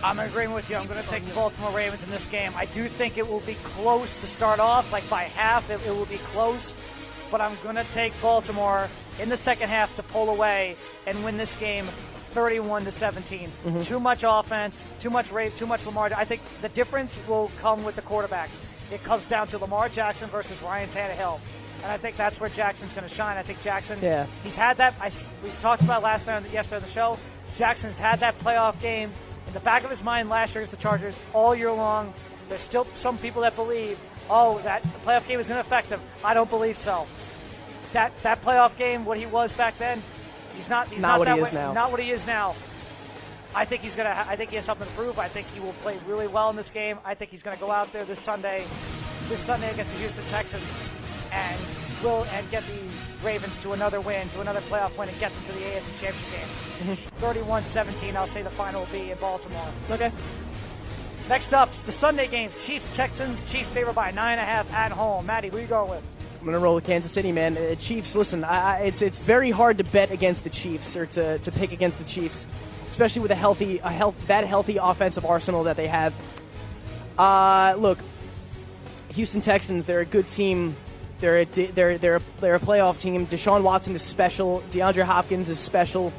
I'm agreeing with you. I'm going to take the Baltimore Ravens in this game. I do think it will be close to start off, like by half it will be close. But I'm going to take Baltimore in the second half to pull away and win this game 31-17. Mm-hmm. Too much offense, too much Lamar. I think the difference will come with the quarterbacks. It comes down to Lamar Jackson versus Ryan Tannehill. And I think that's where Jackson's going to shine. I think Jackson, he's had that. We talked about yesterday on the show. Jackson's had that playoff game in the back of his mind last year against the Chargers all year long. There's still some people that believe, that the playoff game is going to affect him. I don't believe so. That playoff game, what he was back then, he's not what that he is way, now. Not what he is now. I think I think he has something to prove. I think he will play really well in this game. I think he's going to go out there this Sunday against the Houston Texans and get the Ravens to another win, to another playoff win, and get them to the AFC Championship game. 31-17, I'll say the final will be in Baltimore. Okay. Next up, the Sunday games. Chiefs-Texans. Chiefs favored by 9.5 at home. Maddie, who are you going with? I'm going to roll with Kansas City, man. Chiefs, listen, it's very hard to bet against the Chiefs or to pick against the Chiefs, especially with that healthy offensive arsenal that they have. Look, Houston Texans, they're a good team. They're a playoff team. Deshaun Watson is special. DeAndre Hopkins is special.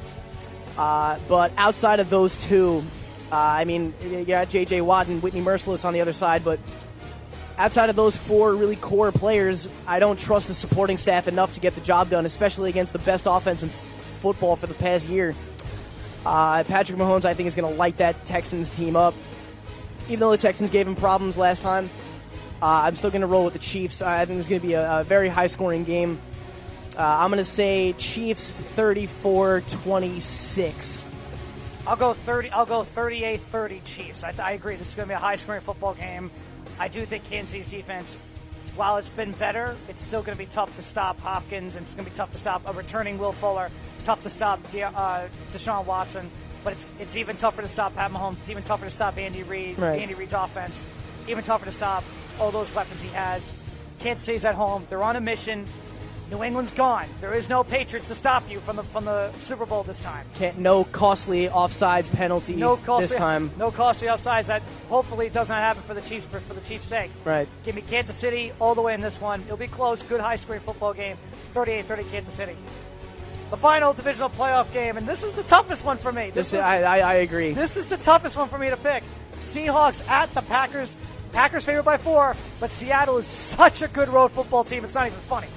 But outside of those two, you got J.J. Watt and Whitney Merciless on the other side, but outside of those four really core players, I don't trust the supporting staff enough to get the job done, especially against the best offense in football for the past year. Patrick Mahomes, I think, is going to light that Texans team up. Even though the Texans gave him problems last time, I'm still going to roll with the Chiefs. I think it's going to be a very high-scoring game. I'm going to say Chiefs 34-26. I'll go 38-30 Chiefs. I agree. This is going to be a high-scoring football game. I do think Kansas City's defense, while it's been better, it's still going to be tough to stop Hopkins, and it's going to be tough to stop a returning Will Fuller, tough to stop Deshaun Watson, but it's even tougher to stop Pat Mahomes. It's even tougher to stop Andy Reid, right. Andy Reid's offense, even tougher to stop all those weapons he has. Kansas City's at home. They're on a mission. New England's gone. There is no Patriots to stop you from the Super Bowl this time. No costly offsides penalty this time. No costly offsides. That hopefully does not happen for the Chiefs, for the Chiefs' sake. Right. Give me Kansas City all the way in this one. It'll be close. Good high-scoring football game. 38-30 Kansas City. The final divisional playoff game, and this was the toughest one for me. I agree. This is the toughest one for me to pick. Seahawks at the Packers. Packers favored by 4, but Seattle is such a good road football team. It's not even funny.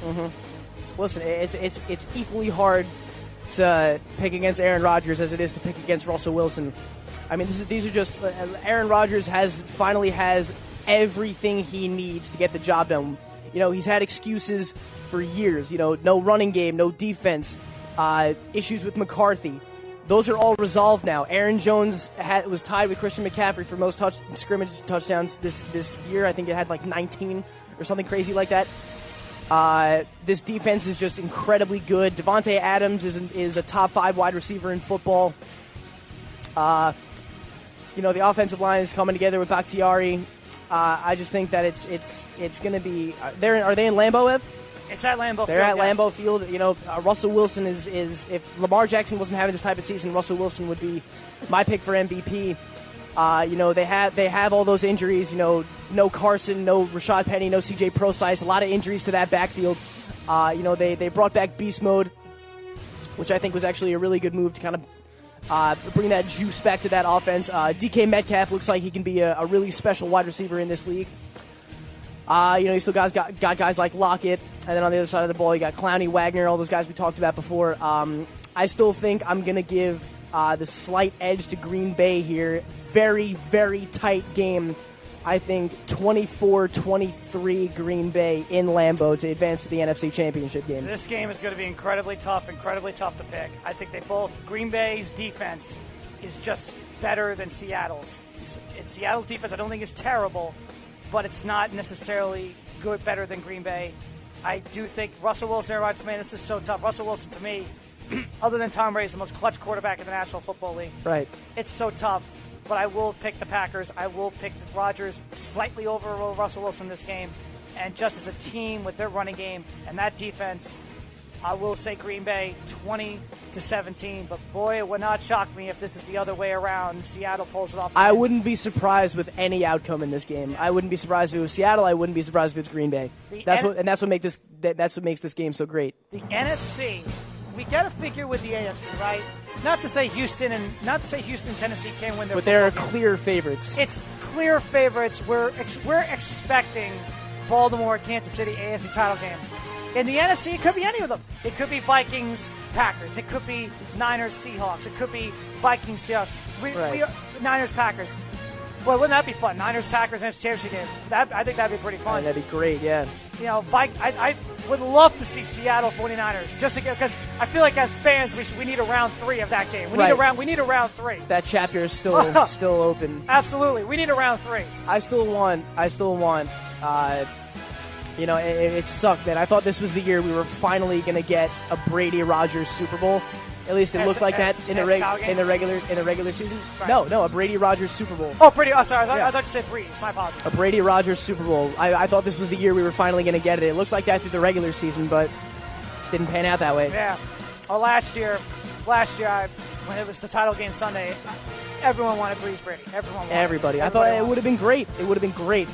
Listen, it's equally hard to pick against Aaron Rodgers as it is to pick against Russell Wilson. I mean, these are just Aaron Rodgers finally has everything he needs to get the job done. You know, he's had excuses for years. You know, no running game, no defense, issues with McCarthy. Those are all resolved now. Aaron Jones was tied with Christian McCaffrey for most scrimmage touchdowns this year. I think it had like 19 or something crazy like that. This defense is just incredibly good. Devontae Adams is a top 5 wide receiver in football. You know, the offensive line is coming together with Bakhtiari. I just think that it's going to be. Are they in Lambeau, Ev? It's at Lambeau Field. They're at Lambeau Field. You know, Russell Wilson is if Lamar Jackson wasn't having this type of season, Russell Wilson would be my pick for MVP. You know, they have all those injuries. You know, no Carson, no Rashad Penny, no CJ Prosise. A lot of injuries to that backfield. You know, they brought back Beast Mode, which I think was actually a really good move to kind of bring that juice back to that offense. DK Metcalf looks like he can be a really special wide receiver in this league. You know, you still got guys like Lockett, and then on the other side of the ball, you got Clowney, Wagner, all those guys we talked about before. I still think I'm going to give the slight edge to Green Bay here. Very, very tight game. I think 24-23 Green Bay in Lambeau to advance to the NFC Championship game. This game is going to be incredibly tough to pick. I think Green Bay's defense is just better than Seattle's. Seattle's defense I don't think is terrible, but it's not necessarily better than Green Bay. I do think Russell Wilson, man, this is so tough. Russell Wilson, to me, other than Tom Brady, is the most clutch quarterback in the National Football League. Right. It's so tough, but I will pick the Packers. I will pick the Rodgers slightly over Russell Wilson this game. And just as a team with their running game and that defense, I will say Green Bay 20-17. But boy, it would not shock me if this is the other way around. Seattle pulls it off. I wouldn't be surprised with any outcome in this game. Yes. I wouldn't be surprised if it was Seattle. I wouldn't be surprised if it's Green Bay. That's what makes this game so great. The NFC, we got to figure with the AFC, right? Not to say Houston, Tennessee can't win their. But they're football game. clear favorites. It's clear favorites. We're expecting Baltimore, Kansas City AFC title game. In the NFC, it could be any of them. It could be Vikings, Packers. It could be Niners, Seahawks. It could be Vikings, Seahawks. Niners, Packers. Boy, wouldn't that be fun? Niners, Packers, NFC Championship game. I think that'd be pretty fun. That'd be great, yeah. You know, I would love to see Seattle 49ers just because I feel like as fans we need a round 3 of that game. We need a round 3. That chapter is still open. Absolutely, we need a round 3. I still want. You know, it sucked, man. I thought this was the year we were finally going to get a Brady Rodgers Super Bowl. At least it looked like that in the regular season. Right. No, a Brady Rodgers Super Bowl. Oh, Brady. Oh, sorry. I thought you said Breeze. My apologies. A Brady Rodgers Super Bowl. I thought this was the year we were finally going to get it. It looked like that through the regular season, but it just didn't pan out that way. Yeah. Well, last year, when it was the title game Sunday, everyone wanted Breeze Brady. Everybody. I thought it would have been great. It would have been great.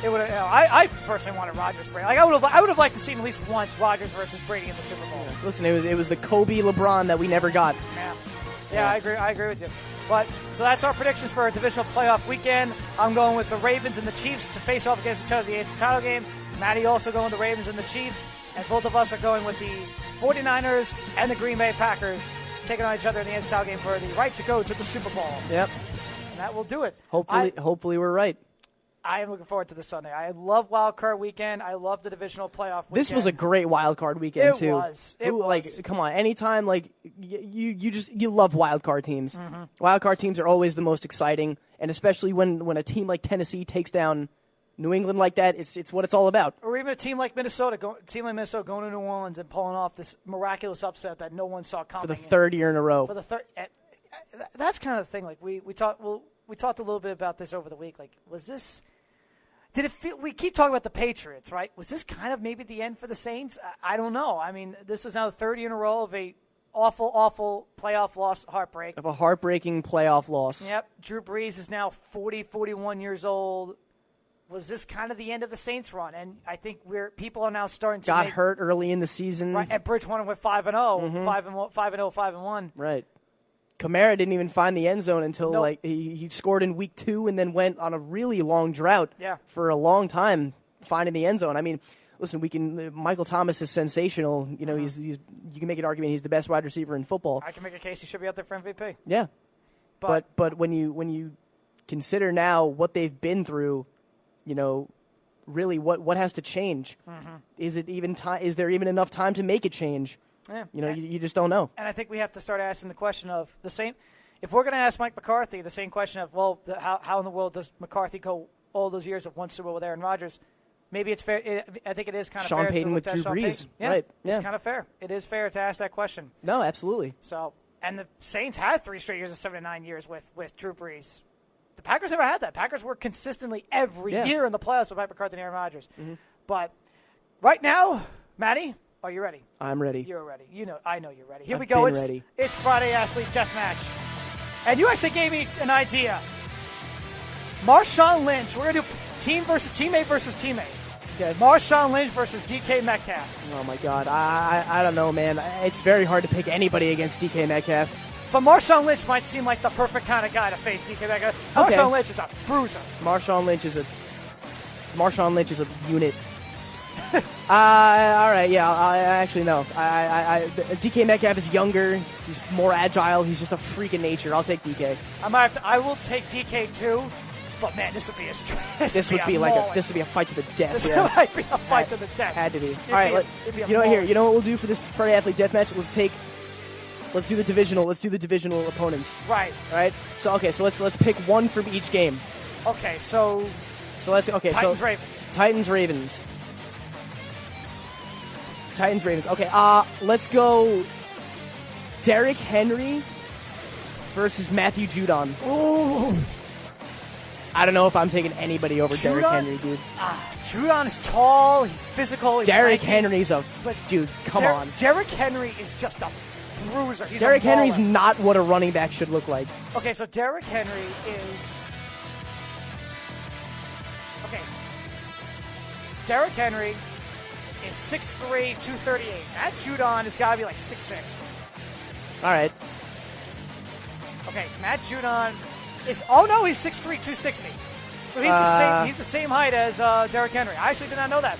It would. I personally wanted Rodgers Brady. Like I would have liked to see at least once Rodgers versus Brady in the Super Bowl. Listen, it was the Kobe LeBron that we never got. Yeah, I agree with you. But so that's our predictions for a divisional playoff weekend. I'm going with the Ravens and the Chiefs to face off against each other in the AFC title game. Matty also going with the Ravens and the Chiefs, and both of us are going with the 49ers and the Green Bay Packers taking on each other in the AFC title game for the right to go to the Super Bowl. Yep. And that will do it. Hopefully we're right. I am looking forward to this Sunday. I love Wild Card Weekend. I love the divisional playoff weekend. This was a great Wild Card Weekend too. It was. Like, come on, anytime you love Wild Card teams. Mm-hmm. Wild Card teams are always the most exciting, and especially when a team like Tennessee takes down New England like that, it's what it's all about. Or even a team like Minnesota, going to New Orleans and pulling off this miraculous upset that no one saw coming. For the third year in a row. That's kind of the thing. Like we talked a little bit about this over the week. Like, was this? Did it feel? We keep talking about the Patriots, right? Was this kind of maybe the end for the Saints? I don't know. I mean, this was now the third year in a row of a awful playoff loss, heartbreak. Of a heartbreaking playoff loss. Yep. Drew Brees is now 41 years old. Was this kind of the end of the Saints run? And I think people are now starting to got hurt early in the season. Right. And Bridgewater went 5-0, 5-1. Right. Kamara didn't even find the end zone until Nope. like he scored in week 2 and then went on a really long drought for a long time finding the end zone. I mean, listen, Michael Thomas is sensational. You know, he's you can make an argument he's the best wide receiver in football. I can make a case he should be out there for MVP. Yeah. But when you consider now what they've been through, you know, really what has to change? Is it even time? Is there even enough time to make a change? Yeah. You know, you just don't know. And I think we have to start asking the question of the same. If we're going to ask Mike McCarthy the same question of, well, how in the world does McCarthy go all those years of one Super Bowl with Aaron Rodgers? Maybe it's fair. I think it is kind of Sean fair. Payton to with look Drew at Sean Brees. Payton. Yeah, Right. it's kind of fair. It is fair to ask that question. No, absolutely. So, and the Saints had 3 straight years of 7 to 9 years with Drew Brees. The Packers never had that. Packers were consistently every year in the playoffs with Mike McCarthy and Aaron Rodgers. But right now, Matty, are you ready? I'm ready. You're ready. I know you're ready. Here I've we go. been ready. It's Friday Athlete Deathmatch. And you actually gave me an idea. Marshawn Lynch. We're going to do team versus teammate versus teammate. Okay. Marshawn Lynch versus DK Metcalf. Oh, my God. I don't know, man. It's very hard to pick anybody against DK Metcalf. But Marshawn Lynch might seem like the perfect kind of guy to face DK Metcalf. Okay. Marshawn Lynch is a bruiser. Marshawn Lynch is a unit. All right, yeah. I actually no. DK Metcalf is younger. He's more agile. He's just a freak of nature. I'll take DK. I will take DK too. But man, this would be a This would be a fight to the death. This Yeah. might be a fight to the death. Had to be. All right, you know what we'll do for this Friday Athlete Deathmatch? Let's do the divisional opponents. Right. Right. So let's pick one from each game. Okay, so Titans Ravens. Okay. Let's go. Derrick Henry versus Matthew Judon. Ooh. I don't know if I'm taking anybody over Derrick Henry, dude. Judon is tall. He's physical. Derrick Henry's dude. Come on. Derrick Henry is just a bruiser. Derrick Henry's not what a running back should look like. Okay, so Derrick Henry is. Okay. Derrick Henry is 6'3", 238. Matt Judon has got to be like 6'6". All right. Okay, Matt Judon is. Oh no, he's 6'3", 260. So he's the same height as Derrick Henry. I actually did not know that.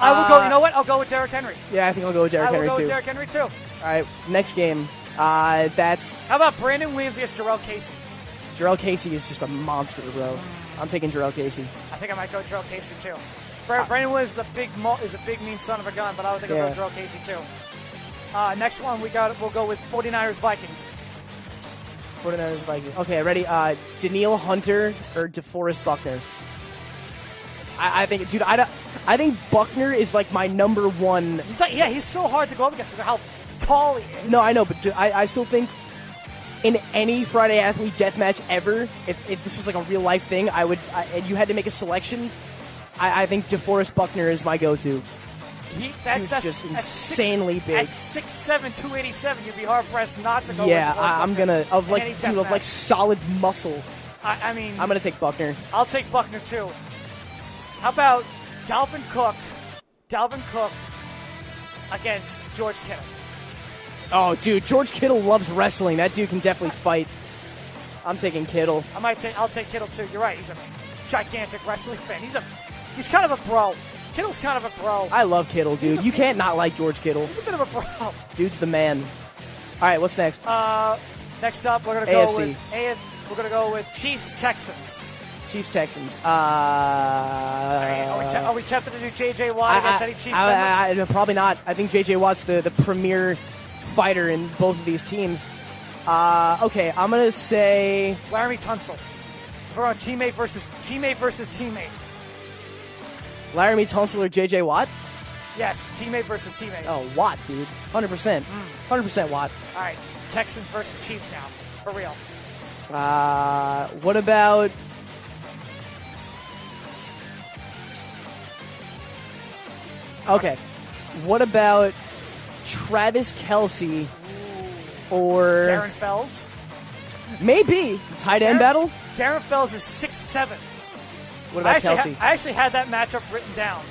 I will go. You know what? I'll go with Derrick Henry. Yeah, I think I'll go with Derrick Henry too. I will go with Derrick Henry too. All right, next game. That's. How about Brandon Williams against Jarrell Casey? Jarrell Casey is just a monster, bro. I'm taking Jarrell Casey. I think I might go Jarrell Casey too. Brandon Williams is a big mean son of a gun, but I would think I'll go Jarrell Casey too. Next one we'll go with 49ers Vikings. 49ers Vikings. Okay, ready? Danielle Hunter or DeForest Buckner? I think, dude, I think Buckner is like my number one. He's so hard to go up against because of how tall he is. No, I know, but I still think in any Friday Athlete Deathmatch ever, if this was like a real life thing, and you had to make a selection, I think DeForest Buckner is my go-to. That's just insanely big. At 6'7", 287, you'd be hard pressed not to go. Yeah, with I'm gonna of solid muscle. I'm gonna take Buckner. I'll take Buckner too. How about Dalvin Cook against George Kittle? Oh, dude, George Kittle loves wrestling. That dude can definitely fight. I'm taking Kittle. I'll take Kittle too. You're right. He's a gigantic wrestling fan. He's kind of a bro. Kittle's kind of a bro. I love Kittle, dude. You can't not like George Kittle. He's a bit of a bro. Dude's the man. All right, what's next? Next up, we're gonna go with Chiefs Texans. Chiefs-Texans. Are we tempted to do J.J. Watt against any Chiefs? Probably not. I think J.J. Watt's the premier fighter in both of these teams. Okay, I'm going to say... Laramie Tunsil. We're on teammate versus teammate. Laramie Tunsil or J.J. Watt? Yes, teammate versus teammate. Oh, Watt, dude. 100%. 100% Watt. All right, Texans versus Chiefs now. For real. What about... Okay. What about Travis Kelce or... Darren Fells? Maybe. Tight end battle? Darren Fells is 6'7". What about Kelce? I actually had that matchup written down.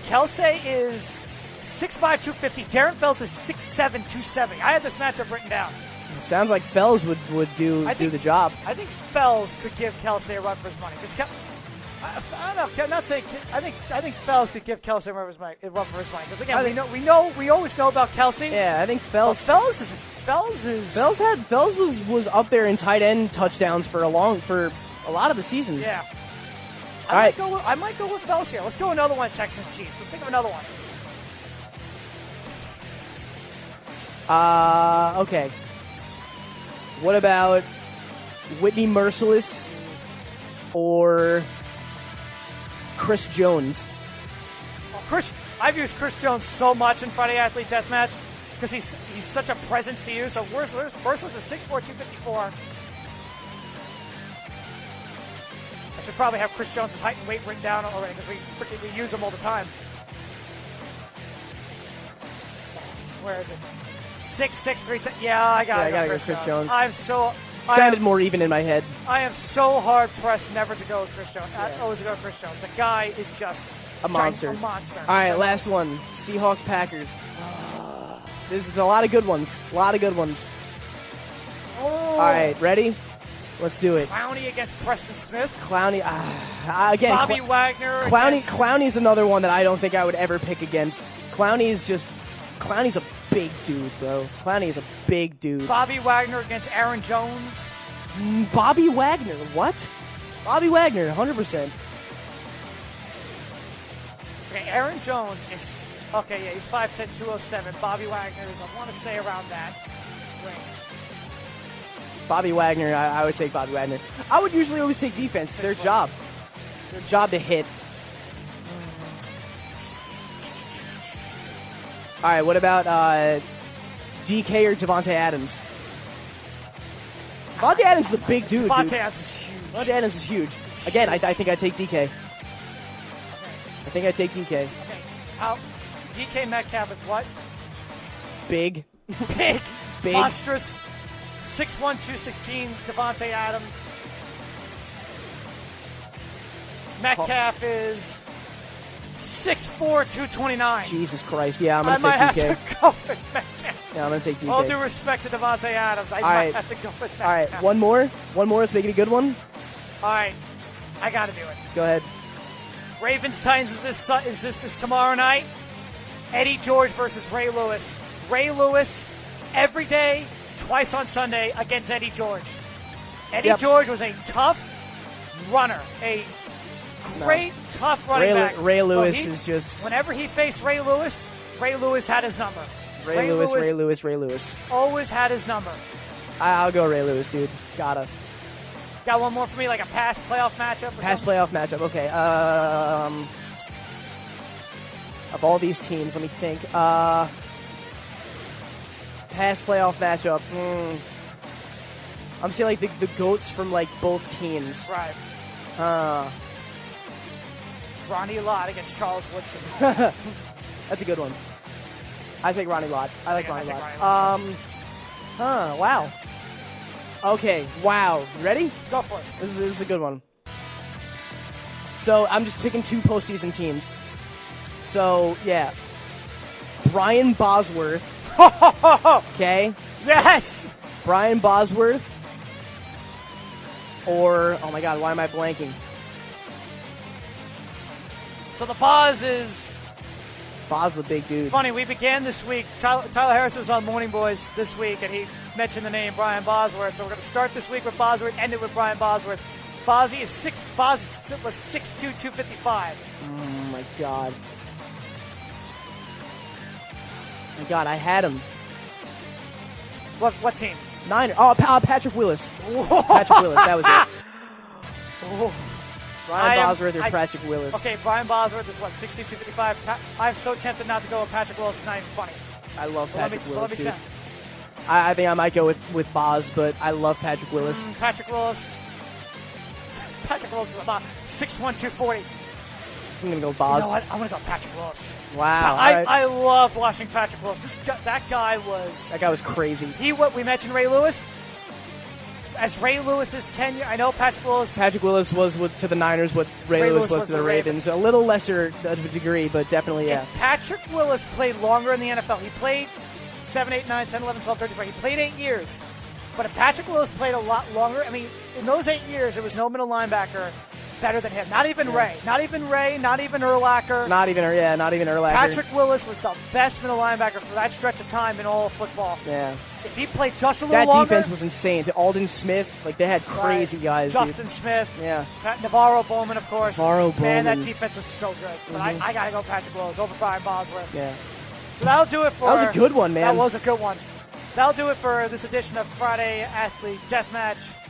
Kelce is 6'5", 250. Darren Fells is 6'7", 270. I had this matchup written down. Sounds like Fells would do the job. I think Fells could give Kelsey a run for his money. Because I don't know. I'm not saying. I think Fells could give Kelsey a run for his money. Because again, we always know about Kelsey. Yeah, I think Fells. Fells was up there in tight end touchdowns for a lot of the season. Yeah. I might go with Fells here. Let's go another one. Texans Chiefs. Let's think of another one. Okay. What about Whitney Merciless or Chris Jones? I've used Chris Jones so much in Friday Athlete Deathmatch because he's such a presence to you. So Merciless is 6'4", 254. I should probably have Chris Jones' height and weight written down already because we use him all the time. Where is it? 6'6", 310. Yeah, I gotta go Chris Jones. Sounded more even in my head. I am so hard pressed never to go with Chris Jones. I always go with Chris Jones. The guy is just a monster. All right, last one. Seahawks Packers. This is a lot of good ones. All right, ready? Let's do it. Clowney against Preston Smith. Clowney. Again, Bobby Wagner. Clowney's another one that I don't think I would ever pick against. Clowney's a big dude, bro. Clowney is a big dude. Bobby Wagner against Aaron Jones. Bobby Wagner, what? Bobby Wagner, 100%. Okay, Aaron Jones is... Okay, yeah, he's 5'10", 207. Bobby Wagner is, I want to say, around that range. Bobby Wagner, I would take Bobby Wagner. I would usually always take defense. It's their job. Their job to hit. All right, what about DK or Devontae Adams? Devontae Adams is a big dude. Devontae Adams is huge. Devontae Adams is huge. Again, I think I'd take DK. Okay. I think I'd take DK. Okay. DK Metcalf is what? Big. Big. Monstrous. 6'1", 216. Devontae Adams. Metcalf is 6'4", 229. Jesus Christ. Yeah, I'm going to take DK. I might have to go with Metcalf. Yeah, I'm going to take DK. All due respect to Devontae Adams, I might have to go with Metcalf. All right, one more. Let's make it a good one. All right. I got to do it. Go ahead. Ravens Titans is this tomorrow night? Eddie George versus Ray Lewis. Ray Lewis every day, twice on Sunday against Eddie George. Eddie George was a tough runner, a great tough running back. Ray Lewis is just... Whenever he faced Ray Lewis had his number. Ray Lewis. Always had his number. I'll go Ray Lewis, dude. Got one more for me, like a past playoff matchup or something? Playoff matchup, okay. Of all these teams, let me think. Past playoff matchup. I'm saying like the GOATs from like both teams. Right. Ronnie Lott against Charles Woodson. That's a good one. I take Ronnie Lott. I like Ronnie Lott. Wow. Okay, wow. You ready? Go for it. This is a good one. So I'm just picking two postseason teams. So, yeah. Brian Bosworth. Okay? Yes! Brian Bosworth. Or, oh my god, why am I blanking? So the Boz is... Boz is a big dude. Funny, we began this week. Tyler Harris was on Morning Boys this week, and he mentioned the name Brian Bosworth. So we're going to start this week with Bosworth, end it with Brian Bosworth. Boz was 6'2", 255. Oh my god. My god, I had him. What team? Niner. Oh, Patrick Willis. Patrick Willis, that was it. Oh. Brian Bosworth or Patrick Willis. Okay, Brian Bosworth is what, 6'2", 255. I'm so tempted not to go with Patrick Willis. It's not even funny. I love Patrick Willis, dude. I think I might go with Boz, but I love Patrick Willis. Patrick Willis is about 6'1", 240. I'm going to go Boz. You know what? I'm going to go Patrick Willis. Wow. I loved watching Patrick Willis. That guy was crazy. We mentioned Ray Lewis. As Ray Lewis's tenure, I know Patrick Willis was to the Niners what Ray Lewis was to the Ravens. A little lesser degree, but definitely, yeah. If Patrick Willis played longer in the NFL, he played 7, 8, 9, 10, 11, 12, 13, 14. He played 8 years. But if Patrick Willis played a lot longer, I mean, in those 8 years, there was no middle linebacker better than him. Not even Ray. Not even Urlacher. Not even Urlacher. Patrick Willis was the best middle linebacker for that stretch of time in all of football. Yeah. If he played just a little that longer. That defense was insane. Alden Smith, like they had crazy guys. Justin dude. Smith. Yeah. Navarro Bowman, of course. Navarro Man, Bowman. that defense is so good. But I got to go Patrick Willis over Brian Bosworth. Yeah. So that'll do it for. That was a good one, man. That was a good one. That'll do it for this edition of Friday Athlete Deathmatch.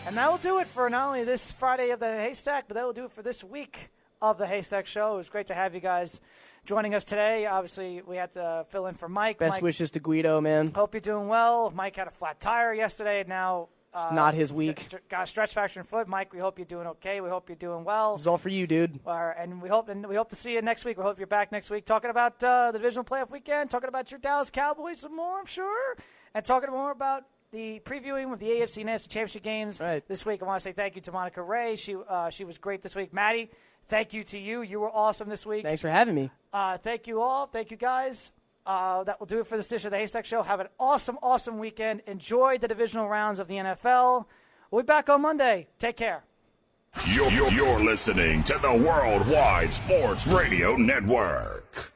And that will do it for not only this Friday of the Haystack, but that will do it for this week of the Haystack Show. It was great to have you guys joining us today. Obviously, we had to fill in for Mike. Best wishes to Guido, man. Hope you're doing well. Mike had a flat tire yesterday. Now it's not his week. Got a stretch fracture in foot. Mike, we hope you're doing okay. We hope you're doing well. It's all for you, dude. And we hope to see you next week. We hope you're back next week talking about the divisional playoff weekend, talking about your Dallas Cowboys some more, I'm sure, and talking more about the previewing of the AFC and NFC Championship games this week. I want to say thank you to Monica Ray. She was great this week. Maddie, thank you to you. You were awesome this week. Thanks for having me. Thank you all. Thank you, guys. That will do it for this edition of the Haystack Show. Have an awesome, awesome weekend. Enjoy the divisional rounds of the NFL. We'll be back on Monday. Take care. You're listening to the Worldwide Sports Radio Network.